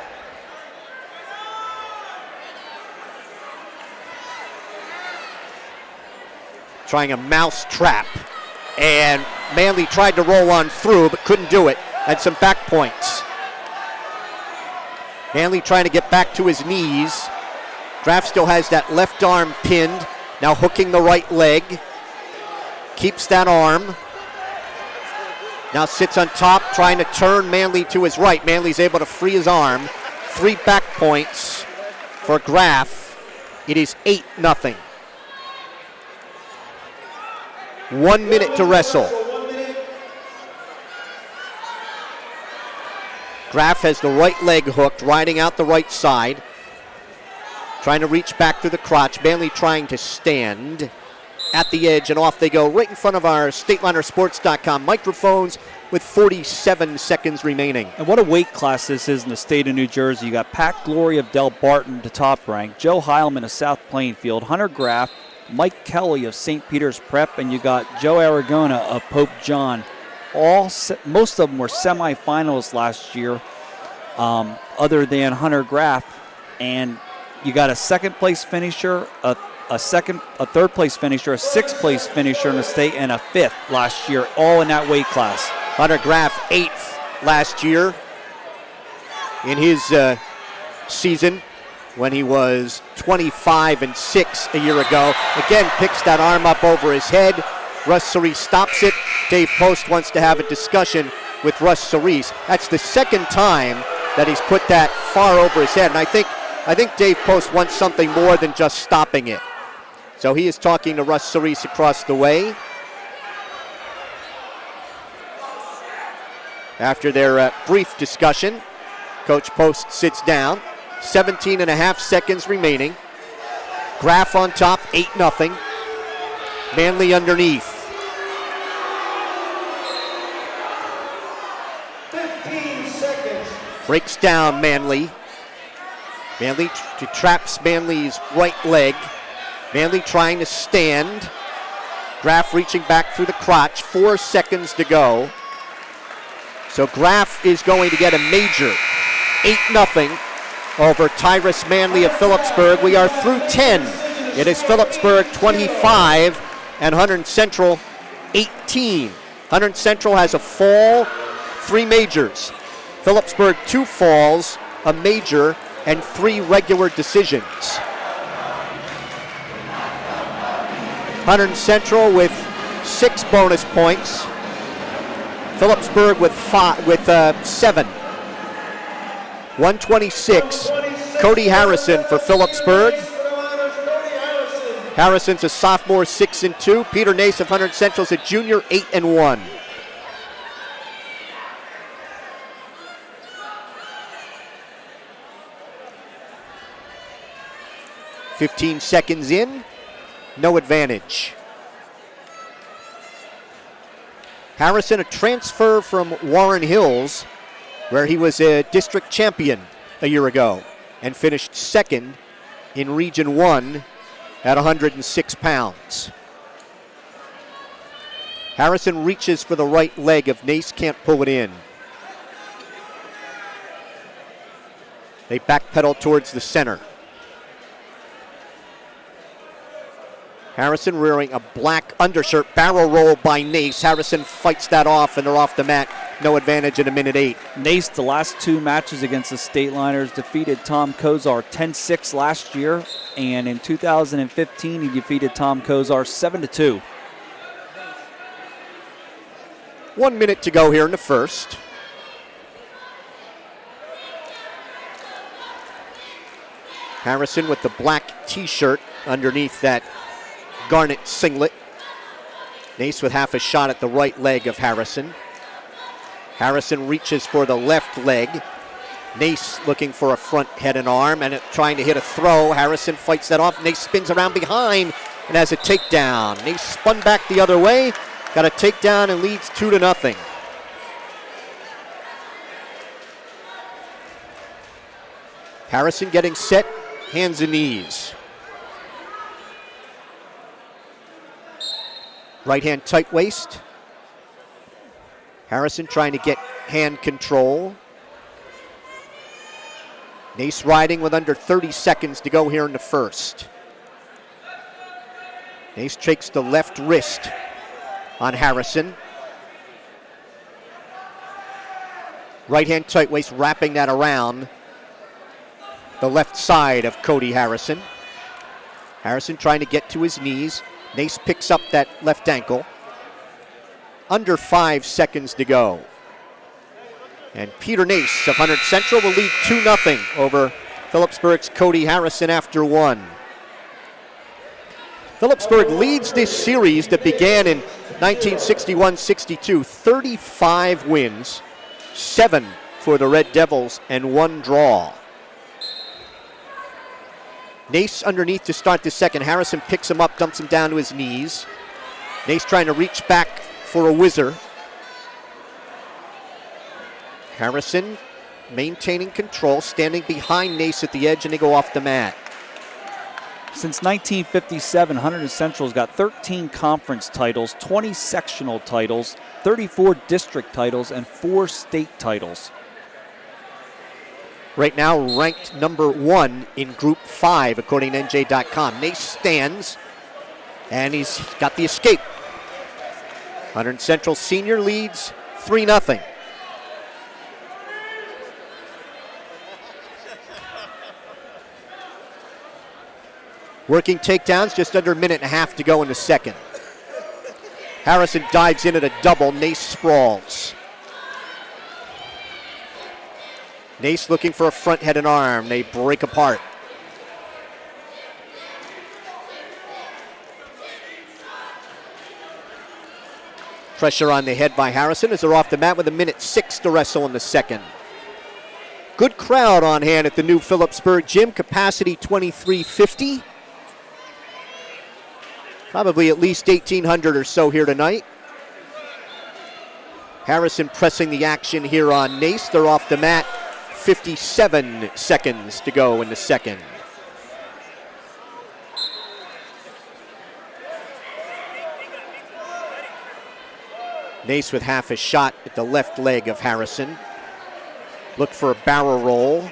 Trying a mouse trap. And Manley tried to roll on through, but couldn't do it. Had some back points. Manley trying to get back to his knees. Graf still has that left arm pinned. Now hooking the right leg. Keeps that arm. Now sits on top, trying to turn Manley to his right. Manley's able to free his arm. 3 back points for Graf. It is 8-0. 1 minute to wrestle. Graf has the right leg hooked, riding out the right side. Trying to reach back through the crotch. Manley trying to stand at the edge, and off they go right in front of our StatelinerSports.com microphones with 47 seconds remaining. And what a weight class this is in the state of New Jersey. You got Pat Glory of Del Barton to top rank, Joe Heilman of South Plainfield, Hunter Graf, Mike Kelly of St. Peter's Prep, and you got Joe Aragona of Pope John. Most of them were semifinalists last year, other than Hunter Graf, and you got a second place finisher, a third place finisher, a sixth place finisher in the state, and a fifth last year, all in that weight class. Hunter Graf 8th last year in his season when he was 25-6 a year ago. Again, picks that arm up over his head. Russ Cerise stops it. Dave Post wants to have a discussion with Russ Cerise. That's the second time that he's put that far over his head, and I think Dave Post wants something more than just stopping it. So he is talking to Russ Cerise across the way. After their brief discussion, Coach Post sits down. 17.5 seconds remaining. Graf on top, 8-0. Manley underneath. 15 seconds. Breaks down Manley. Manley traps Manley's right leg. Manley trying to stand. Graf reaching back through the crotch. 4 seconds to go. So Graf is going to get a major. 8-0 over Tyrus Manley of Phillipsburg. We are through 10. It is Phillipsburg 25 and Hunterdon Central 18. Hunterdon Central has a fall, 3 majors. Phillipsburg 2 falls, a major, and 3 regular decisions. Hunterdon Central with 6 bonus points. Phillipsburg with 7. 126. Cody Harrison for Phillipsburg. Harrison's a sophomore, 6-2. Peter Nace of Hunterdon Central's a junior, 8-1. "15 seconds in, no advantage." Harrison, a transfer from Warren Hills, where he was a district champion a year ago and finished second in Region 1 at 106 pounds. Harrison reaches for the right leg of Nace, can't pull it in. They backpedal towards the center. Harrison rearing a black undershirt, barrel roll by Nace. Harrison fights that off, and they're off the mat. No advantage in a minute 8. Nace, the last 2 matches against the Stateliners, defeated Tom Kozar 10-6 last year, and in 2015 he defeated Tom Kozar 7-2. 1 minute to go here in the first. Harrison with the black t-shirt underneath that garnet singlet. Nace with half a shot at the right leg of Harrison. Harrison reaches for the left leg. Nace looking for a front head and arm and trying to hit a throw. Harrison fights that off. Nace spins around behind and has a takedown. Nace spun back the other way, got a takedown and leads 2-0. Harrison getting set, hands and knees. Right hand tight waist. Harrison trying to get hand control. Nace riding with under 30 seconds to go here in the first. Nace takes the left wrist on Harrison. Right hand tight waist, wrapping that around the left side of Cody Harrison. Harrison trying to get to his knees. Nace picks up that left ankle. under 5 seconds to go. And Peter Nace of Hunterdon Central will lead 2-0 over Phillipsburg's Cody Harrison after 1. Phillipsburg leads this series that began in 1961-62, 35 wins, 7 for the Red Devils, and 1 draw. Nace underneath to start the second. Harrison picks him up, dumps him down to his knees. Nace trying to reach back for a whizzer. Harrison maintaining control, standing behind Nace at the edge, and they go off the mat. Since 1957, Hunterdon Central's got 13 conference titles, 20 sectional titles, 34 district titles, and 4 state titles. Right now ranked number 1 in Group 5, according to NJ.com. Nace stands, and he's got the escape. Hunterdon Central senior leads 3-0. Working takedowns, just under a minute and a half to go in the second. Harrison dives in at a double. Nace sprawls. Nace looking for a front head and arm. They break apart. Pressure on the head by Harrison as they're off the mat with 1:06 to wrestle in the second. Good crowd on hand at the new Phillipsburg gym. Capacity 2350. Probably at least 1,800 or so here tonight. Harrison pressing the action here on Nace. They're off the mat. 57 seconds to go in the second. Nace with half a shot at the left leg of Harrison. Look for a barrel roll.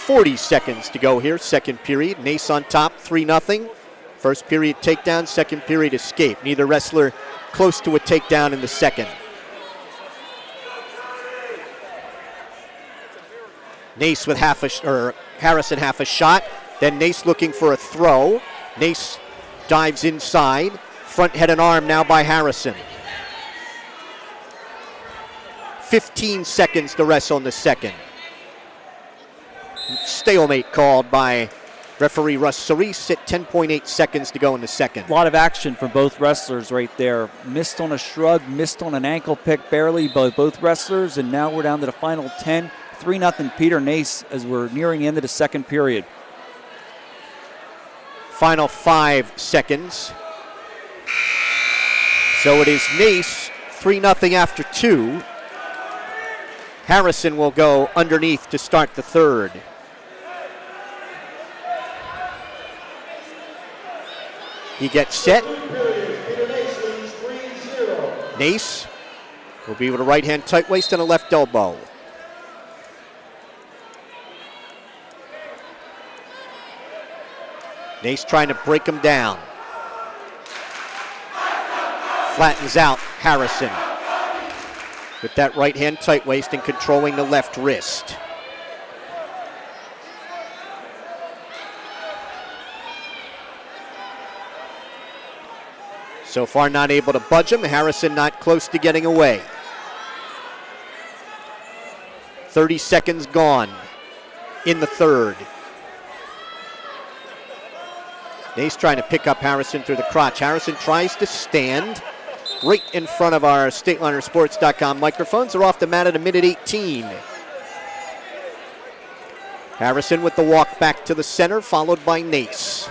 .40 seconds to go here, second period. Nace on top, 3-0. First period takedown, second period escape. Neither wrestler close to a takedown in the second. Nace with Harrison half a shot. Then Nace looking for a throw. Nace dives inside. Front head and arm now by Harrison. 15 seconds to wrestle in the second. Stalemate called by referee Russ Sirisa at 10.8 seconds to go in the second. A lot of action for both wrestlers right there. Missed on a shrug, missed on an ankle pick barely by both wrestlers, and now we're down to the final 10. 3-0 Peter Nace as we're nearing the end of the second period. Final 5 seconds. So it is Nace, 3-0 after 2. Harrison will go underneath to start the third. He gets set. Nace will be with a right hand tight waist and a left elbow. Nace trying to break him down. Flattens out Harrison with that right hand tight waist and controlling the left wrist. So far not able to budge him. Harrison not close to getting away. 30 seconds gone in the third. Nace trying to pick up Harrison through the crotch. Harrison tries to stand right in front of our StatelinerSports.com microphones. They're off the mat at 1:18. Harrison with the walk back to the center, followed by Nace.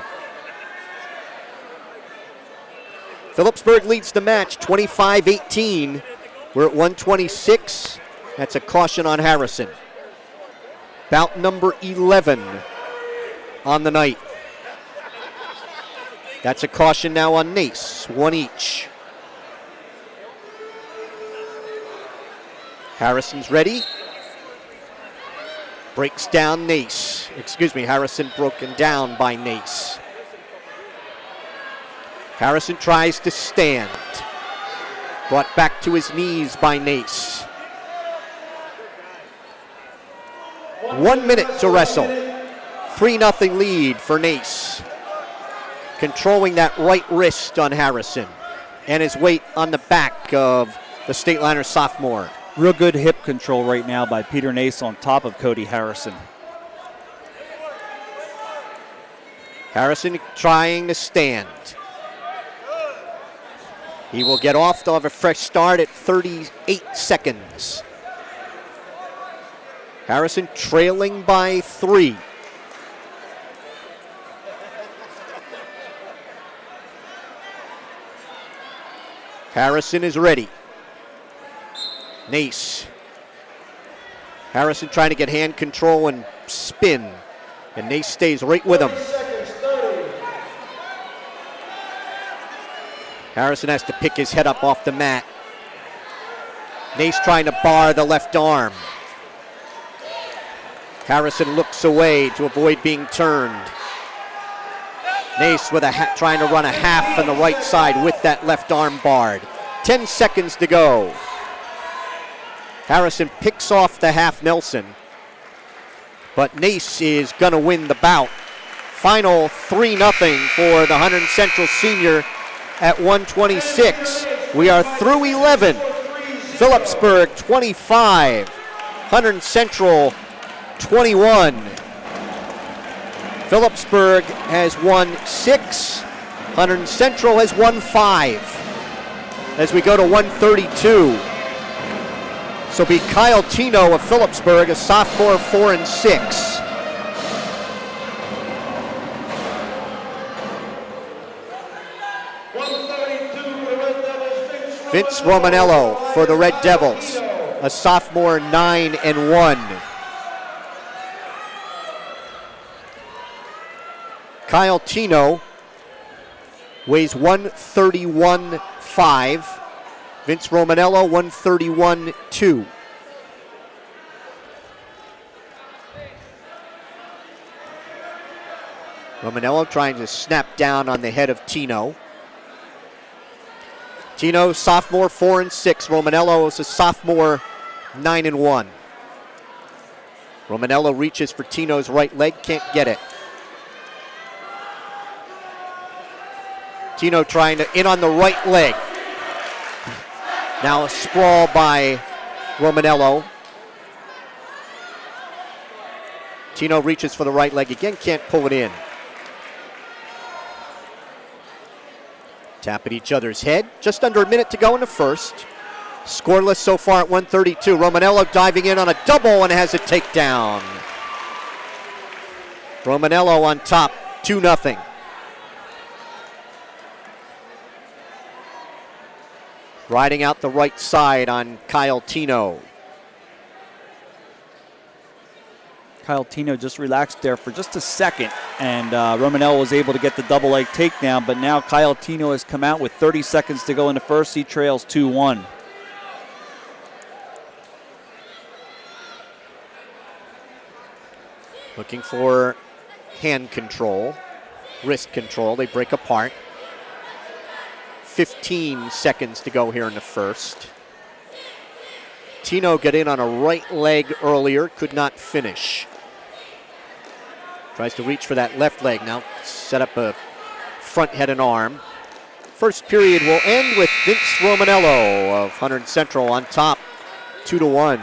Phillipsburg leads the match 25-18. We're at 1:26. That's a caution on Harrison. Bout number 11 on the night. That's a caution now on Nace, 1 each. Harrison's ready. Breaks down Nace. Harrison broken down by Nace. Harrison tries to stand. Brought back to his knees by Nace. 1 minute to wrestle. 3-0 lead for Nace. controlling that right wrist on Harrison and his weight on the back of the State Liner sophomore. Real good hip control right now by Peter Nace on top of Cody Harrison. Harrison trying to stand. He will get off to have a fresh start at 38 seconds. Harrison trailing by 3. Harrison is ready. Nace. Harrison trying to get hand control and spin. And Nace stays right with him. Harrison has to pick his head up off the mat. Nace trying to bar the left arm. Harrison looks away to avoid being turned. Nace with trying to run a half on the right side with that left arm barred. 10 seconds to go. Harrison picks off the half Nelson, but Nace is going to win the bout. Final 3-0 for the Hunterdon Central senior at 126. We are through 11. Phillipsburg 25, Hunterdon Central 21. Phillipsburg has won 6. Hunterdon Central has won 5. As we go to 132. So be Kyle Tino of Phillipsburg, a sophomore, 4 and 6. Vince Romanello for the Red Devils, a sophomore, 9 and 1. Kyle Tino weighs 131.5. Vince Romanello, 131.2. Romanello trying to snap down on the head of Tino. Tino, sophomore, 4 and 6. Romanello is a sophomore, 9 and 1. Romanello reaches for Tino's right leg, can't get it. Tino trying to in on the right leg. Now a sprawl by Romanello. Tino reaches for the right leg again, can't pull it in. Tap at each other's head. Just under a minute to go in the first. Scoreless so far at 132. Romanello diving in on a double and has a takedown. Romanello on top, 2-0. Riding out the right side on Kyle Tino. Kyle Tino just relaxed there for just a second, and Romanello was able to get the double leg takedown, but now Kyle Tino has come out with 30 seconds to go in the first. He trails 2-1. Looking for hand control, wrist control. They break apart. 15 seconds to go here in the first. Tino got in on a right leg earlier, could not finish. Tries to reach for that left leg now. Set up a front head and arm. First period will end with Vince Romanello of Hunterdon Central on top, 2-1.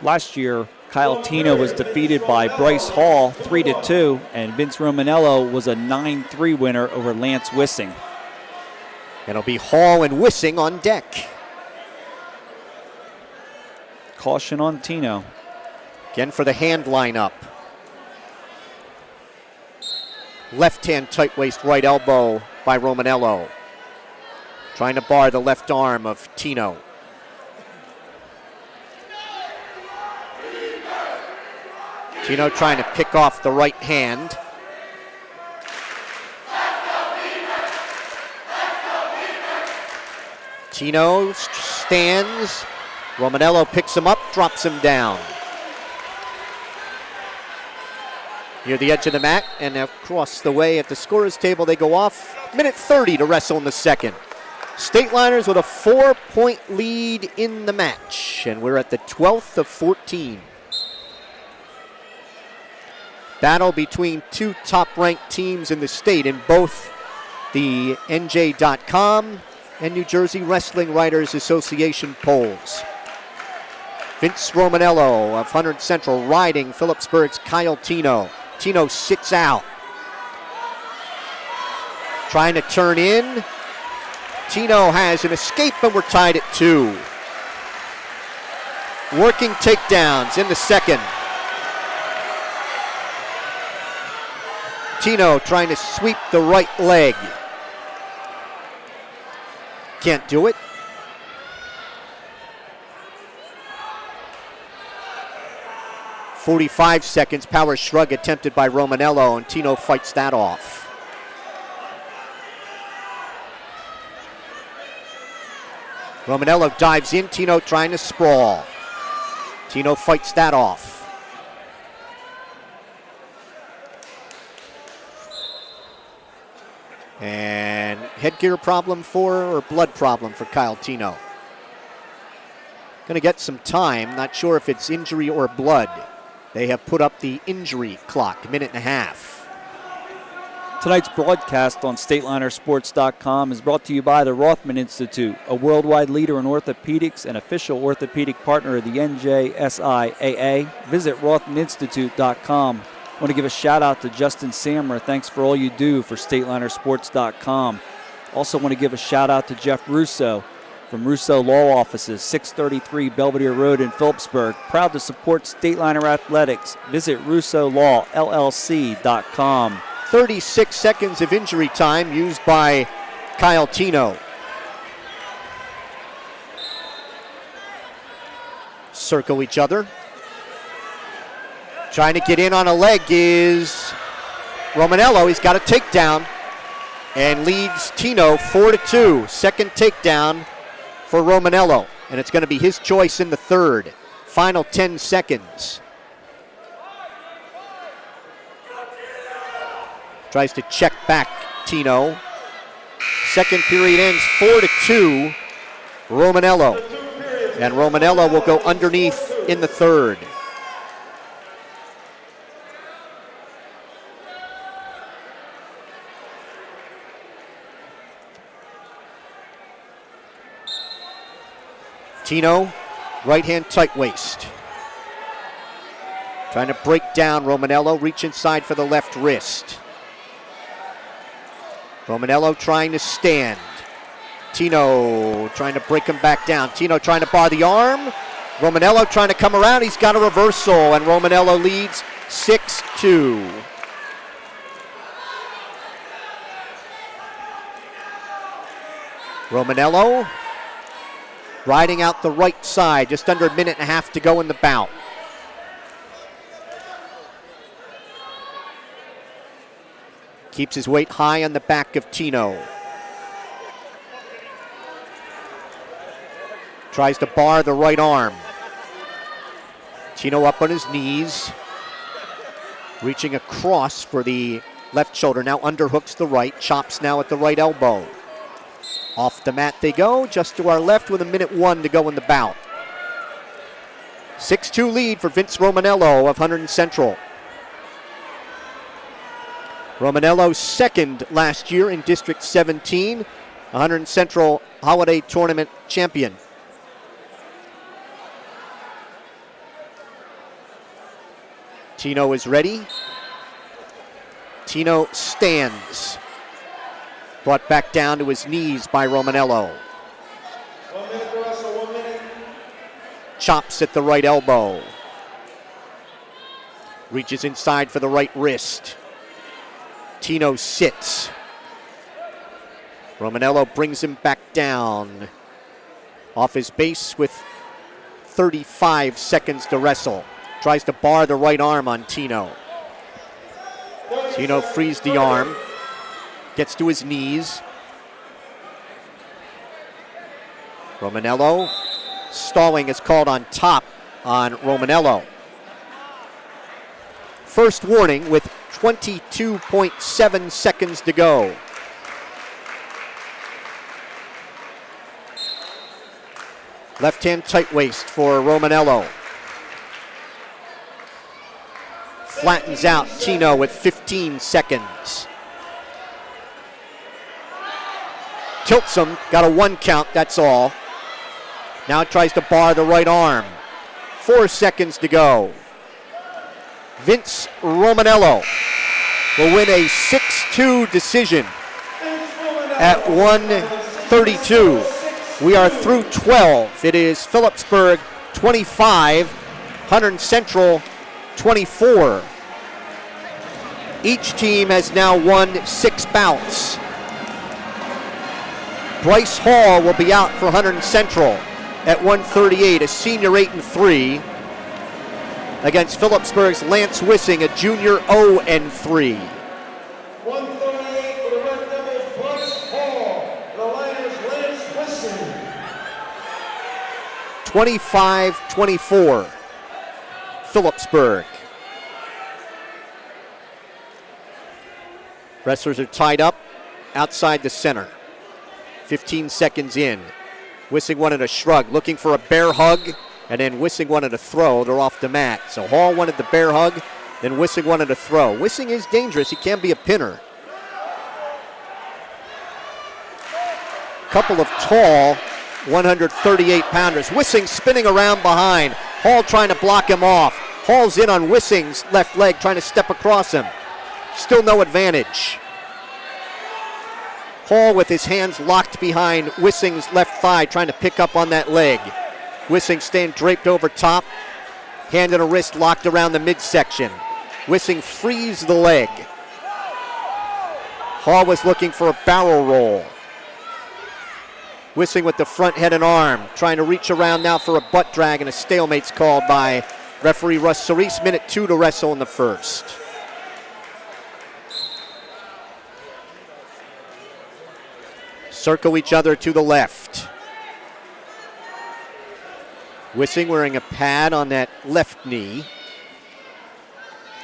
Last year, Kyle Tino was defeated by Bryce Hall, 3-2, and Vince Romanello was a 9-3 winner over Lance Wissing. It'll be Hall and Wissing on deck. Caution on Tino. Again for the hand lineup. Left hand tight waist right elbow by Romanello. Trying to bar the left arm of Tino. Tino trying to pick off the right hand. Tino stands. Romanello picks him up, drops him down. Near the edge of the mat and across the way at the scorer's table they go off. Minute 30 to wrestle in the second. State Liners with a 4-point lead in the match, and we're at the 12th of 14. Battle between two top-ranked teams in the state in both the NJ.com and New Jersey Wrestling Writers Association polls. Vince Romanello of Hunterdon Central riding Phillipsburg's Kyle Tino. Tino sits out. Trying to turn in. Tino has an escape, and we're tied at 2. Working takedowns in the second. Tino trying to sweep the right leg. Can't do it. .45 seconds, power shrug attempted by Romanello, and Tino fights that off. Romanello dives in, Tino trying to sprawl. Tino fights that off. And headgear problem or blood problem for Kyle Tino. Going to get some time, not sure if it's injury or blood. They have put up the injury clock, minute and a half. Tonight's broadcast on StatelinerSports.com is brought to you by the Rothman Institute, a worldwide leader in orthopedics and official orthopedic partner of the NJSIAA. Visit RothmanInstitute.com. I want to give a shout out to Justin Sammer. Thanks for all you do for StatelinerSports.com. Also want to give a shout out to Jeff Russo from Russo Law Offices, 633 Belvedere Road in Phillipsburg. Proud to support Stateliner Athletics. Visit RussoLawLLC.com. 36 seconds of injury time used by Kyle Tino. Circle each other. Trying to get in on a leg is Romanello. He's got a takedown and leads Tino 4-2. Second takedown for Romanello, and it's going to be his choice in the third. Final 10 seconds. Tries to check back Tino. Second period ends 4-2, Romanello. And Romanello will go underneath in the third. Tino, right hand tight waist. Trying to break down Romanello, reach inside for the left wrist. Romanello trying to stand. Tino trying to break him back down. Tino trying to bar the arm. Romanello trying to come around. He's got a reversal, and Romanello leads 6-2. Romanello riding out the right side, just under a minute and a half to go in the bout. Keeps his weight high on the back of Tino. Tries to bar the right arm. Tino up on his knees. Reaching across for the left shoulder. Now underhooks the right. Chops now at the right elbow. Off the mat they go, just to our left with a minute 1 to go in the bout. 6-2 lead for Vince Romanello of Hunterdon Central. Romanello second last year in District 17, a Hunterdon Central Holiday Tournament champion. Tino is ready. Tino stands. Brought back down to his knees by Romanello. 1 minute to wrestle, 1 minute. Chops at the right elbow. Reaches inside for the right wrist. Tino sits. Romanello brings him back down. Off his base with 35 seconds to wrestle. Tries to bar the right arm on Tino. Tino frees the arm. Gets to his knees. Romanello. Stalling is called on top on Romanello. First warning with 22.7 seconds to go. Left hand tight waist for Romanello. Flattens out Tino with 15 seconds. tilts him, got a 1 count, that's all. Now tries to bar the right arm. 4 seconds to go. Vince Romanello will win a 6-2 decision at 132. We are through 12. It is Phillipsburg 25, Hunterdon Central 24. Each team has now won 6 bouts. Bryce Hall will be out for Hunterdon Central at 138, a senior 8-3, against Phillipsburg's Lance Wissing, a junior 0-3. 138 for the Red Devils, Bryce Hall. The Liners, Lance Wissing. 25-24, Phillipsburg. Wrestlers are tied up outside the center. 15 seconds in. Wissing wanted a shrug, looking for a bear hug, and then Wissing wanted a throw. They're off the mat. So Hall wanted the bear hug, then Wissing wanted a throw. Wissing is dangerous. He can be a pinner. Couple of tall 138-pounders. Wissing spinning around behind. Hall trying to block him off. Hall's in on Wissing's left leg, trying to step across him. Still no advantage. Hall with his hands locked behind Wissing's left thigh, trying to pick up on that leg. Wissing staying draped over top. Hand and a wrist locked around the midsection. Wissing frees the leg. Hall was looking for a barrel roll. Wissing with the front head and arm, trying to reach around now for a butt drag, and a stalemate's called by referee Russ Sirisa. Minute 2 to wrestle in the first. Circle each other to the left. Wissing wearing a pad on that left knee.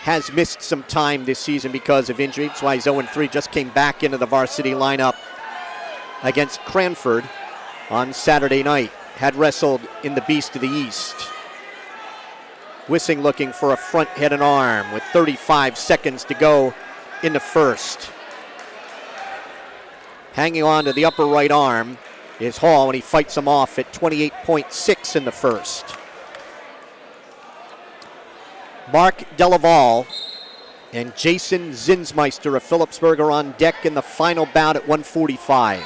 Has missed some time this season because of injury. That's why he's 0-3. Just came back into the varsity lineup against Cranford on Saturday night. Had wrestled in the Beast of the East. Wissing looking for a front head and arm with 35 seconds to go in the first. Hanging on to the upper right arm is Hall, and he fights him off at 28.6 in the first. Mark Della and Jason Zinsmeister of Phillipsburg are on deck in the final bout at 145.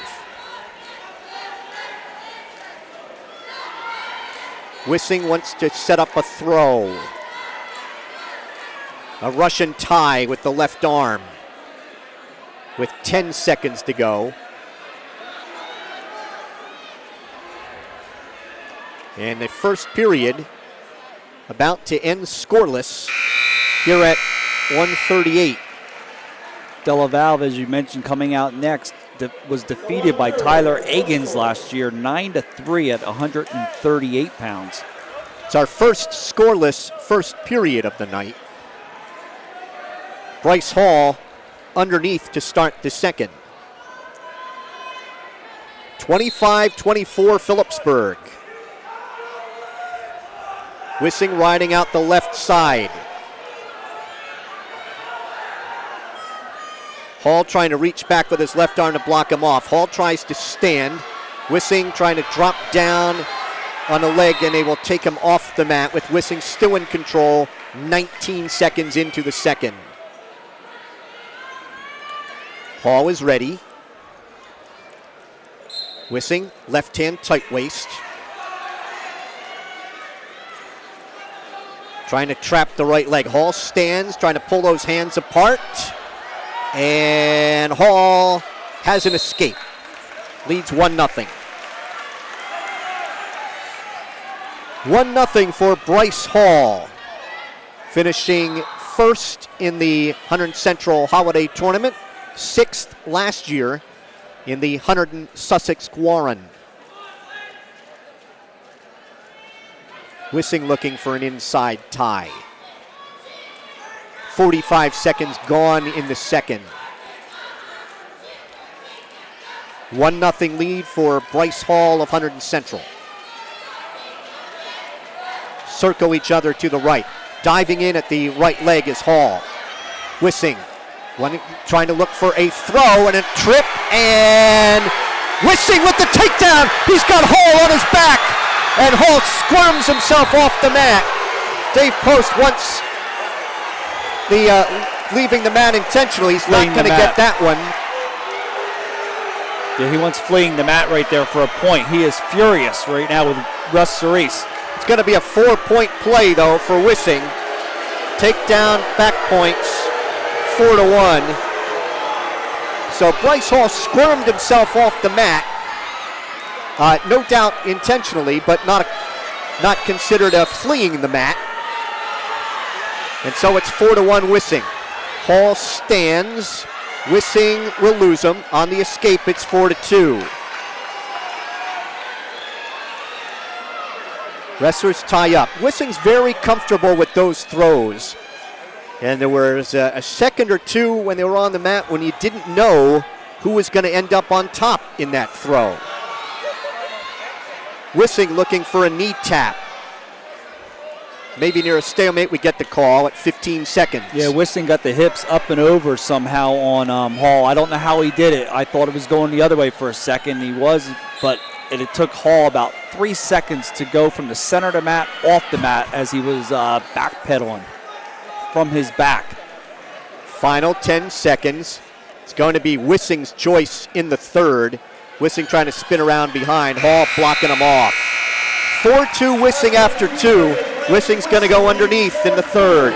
Wissing wants to set up a throw. A Russian tie with the left arm, with 10 seconds to go. And the first period about to end scoreless here at 138. Della, as you mentioned, coming out next, was defeated by Tyler Agins last year, 9-3 at 138 pounds. It's our first scoreless first period of the night. Bryce Hall underneath to start the second. 25-24 Phillipsburg. Wissing riding out the left side. Hall trying to reach back with his left arm to block him off. Hall tries to stand. Wissing trying to drop down on the leg, and they will take him off the mat with Wissing still in control 19 seconds into the second. Hall is ready. Wissing, left hand tight waist. Trying to trap the right leg. Hall stands, trying to pull those hands apart. And Hall has an escape. Leads 1-0. 1-0 for Bryce Hall. Finishing first in the Hunterdon Central Holiday Tournament. 6th last year in the Hunterdon Sussex Guaran. Wissing looking for an inside tie. 45 seconds gone in the second. 1-0 lead for Bryce Hall of Hunterdon Central. Circle each other to the right. Diving in at the right leg is Hall. Wissing trying to look for a throw and a trip, and Wissing with the takedown. He's got Hall on his back. And Hall squirms himself off the mat. Dave Post wants leaving the mat intentionally. He's not going to get that one. Yeah, he wants fleeing the mat right there for a point. He is furious right now with Russ Sirisa. It's going to be a 4-point play, though, for Wissing. Takedown, back points, 4-1. So Bryce Hall squirmed himself off the mat. No doubt intentionally, but not considered a fleeing the mat. And so it's 4-1 Wissing. Hall stands. Wissing will lose him. On the escape, it's 4-2. Wrestlers tie up. Wissing's very comfortable with those throws. And there was a second or two when they were on the mat when you didn't know who was going to end up on top in that throw. Wissing looking for a knee tap. Maybe near a stalemate, we get the call at 15 seconds. Yeah, Wissing got the hips up and over somehow on Hall. I don't know how he did it. I thought it was going the other way for a second. He was, but it took Hall about 3 seconds to go from the center of the mat off the mat as he was backpedaling from his back. Final 10 seconds. It's going to be Wissing's choice in the third. Wissing trying to spin around behind. Hall blocking him off. 4-2 Wissing after 2. Wissing's going to go underneath in the third.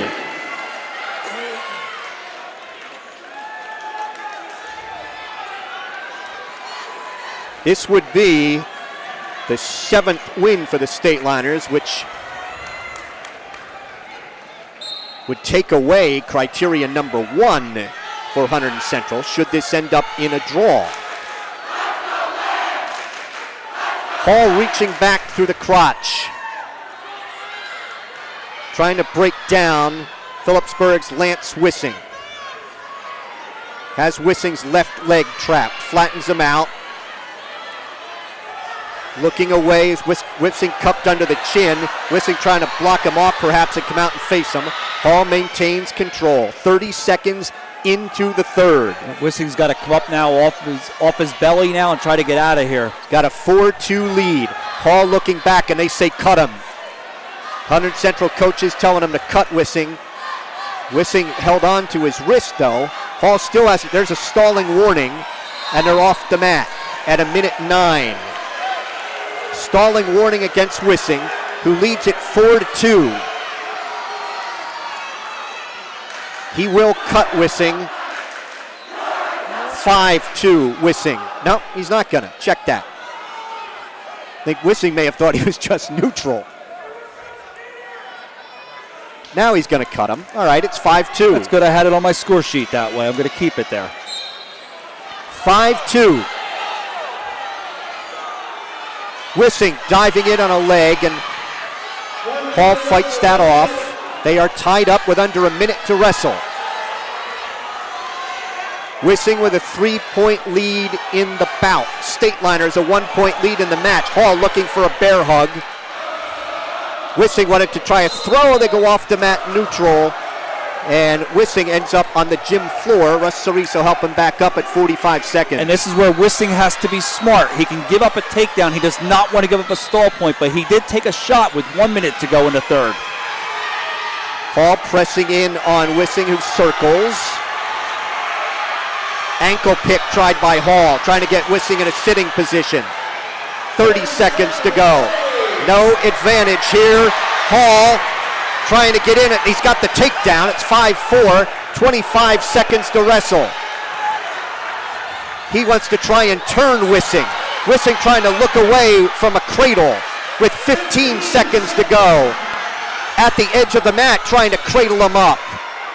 This would be the 7th win for the Stateliners, which would take away criteria number 1 for Hunterdon Central should this end up in a draw. Hall reaching back through the crotch. Trying to break down Phillipsburg's Lance Wissing. Has Wissing's left leg trapped. Flattens him out. Looking away as Wissing cupped under the chin. Wissing trying to block him off perhaps and come out and face him. Hall maintains control. 30 seconds into the third. Wissing's got to come up now off his belly now and try to get out of here. Got a 4-2 lead. Hall looking back and they say cut him. Hunterdon Central coaches telling him to cut Wissing. Wissing held on to his wrist though. Hall still has it. There's a stalling warning and they're off the mat at 1:09. Stalling warning against Wissing, who leads it 4-2. He will cut Wissing. 5-2 Wissing. No, he's not gonna. Check that. I think Wissing may have thought he was just neutral. Now he's gonna cut him. All right, it's 5-2. That's good. I had it on my score sheet that way. I'm gonna keep it there. 5-2. Wissing diving in on a leg, and Hall fights that off. They are tied up with under a minute to wrestle. Wissing with a 3-point lead in the bout. Stateliners a 1-point lead in the match. Hall looking for a bear hug. Wissing wanted to try a throw. They go off the mat neutral. And Wissing ends up on the gym floor. Russ Sirisa help him back up at 45 seconds. And this is where Wissing has to be smart. He can give up a takedown. He does not want to give up a stall point, but he did take a shot with 1 minute to go in the third. Hall pressing in on Wissing, who circles. Ankle pick tried by Hall, trying to get Wissing in a sitting position. 30 seconds to go. No advantage here. Hall trying to get in it. He's got the takedown. It's 5-4. 25 seconds to wrestle. He wants to try and turn Wissing. Wissing trying to look away from a cradle with 15 seconds to go. At the edge of the mat, trying to cradle him up.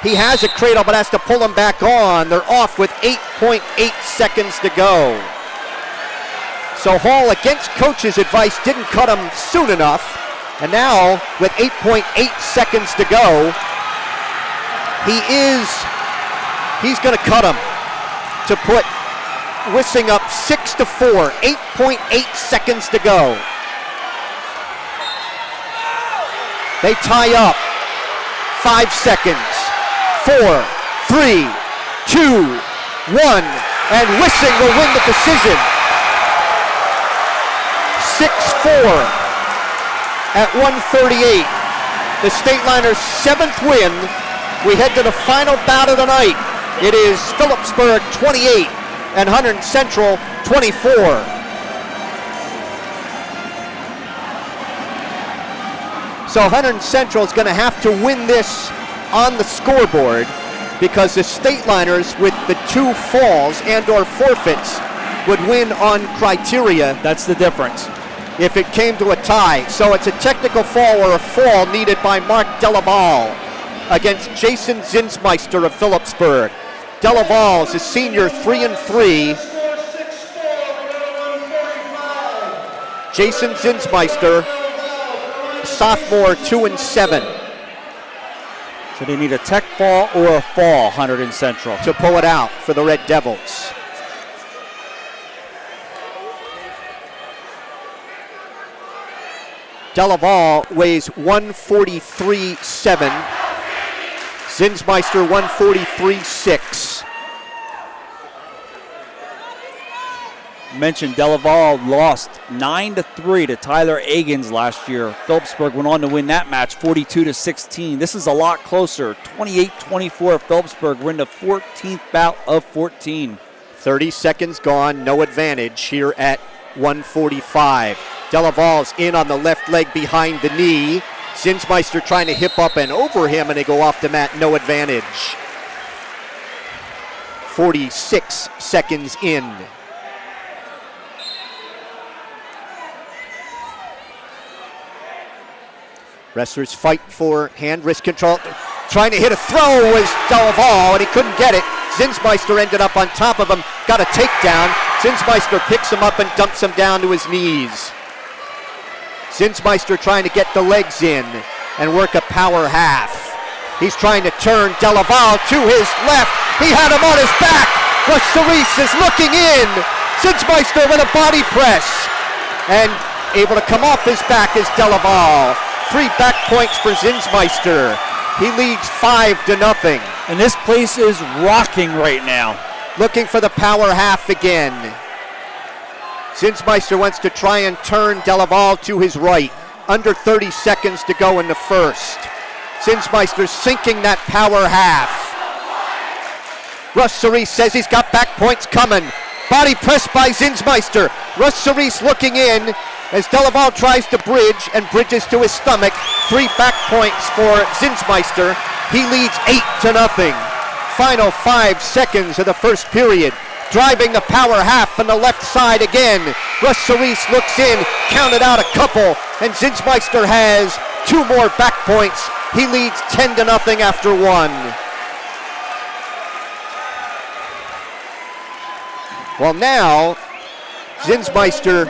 He has a cradle, but has to pull him back on. They're off with 8.8 seconds to go. So Hall, against coach's advice, didn't cut him soon enough. And now, with 8.8 seconds to go, he's going to cut him to put Wissing up 6-4. 8.8 seconds to go. They tie up. 5 seconds. 4, 3, 2, 1. And Wissing will win the decision. 6-4 at 138. The Stateliners' 7th win. We head to the final bout of the night. It is Phillipsburg 28 and Hunterdon Central 24. So Hunterdon Central is going to have to win this on the scoreboard because the Stateliners with the 2 falls and or forfeits would win on criteria. That's the difference. If it came to a tie. So it's a technical fall or a fall needed by Mark Della against Jason Zinsmeister of Phillipsburg. Della is a senior 3-3. Jason Zinsmeister, sophomore 2-7. So they need a tech fall or a fall, Hunterdon Central, to pull it out for the Red Devils. Della weighs 143.7. Zinsmeister 143.6. Mentioned Della lost 9-3 to Tyler Agins last year. Phillipsburg went on to win that match 42-16. This is a lot closer. 28-24. Phillipsburg win the 14th bout of 14. 30 seconds gone, no advantage here at 145. Delaval's in on the left leg behind the knee. Zinsmeister trying to hip up and over him, and they go off the mat, no advantage. 46 seconds in. Wrestlers fight for hand wrist control. Trying to hit a throw was Delaval, and he couldn't get it. Zinsmeister ended up on top of him, got a takedown. Zinsmeister picks him up and dumps him down to his knees. Zinsmeister trying to get the legs in and work a power half. He's trying to turn Delaval to his left. He had him on his back. Sirisa is looking in. Zinsmeister with a body press. And able to come off his back is Delaval. 3 back points for Zinsmeister. He leads 5-0. And this place is rocking right now. Looking for the power half again. Zinsmeister wants to try and turn Delaval to his right. Under 30 seconds to go in the first. Zinsmeister sinking that power half. Sirisa says he's got back points coming. Body press by Zinsmeister. Sirisa looking in as Delaval tries to bridge and bridges to his stomach. 3 back points for Zinsmeister. He leads 8-0. Final 5 seconds of the first period. Driving the power half from the left side again. Sirisa looks in, counted out a couple, and Zinsmeister has 2 more back points. He leads 10-0 after 1. Well, now Zinsmeister,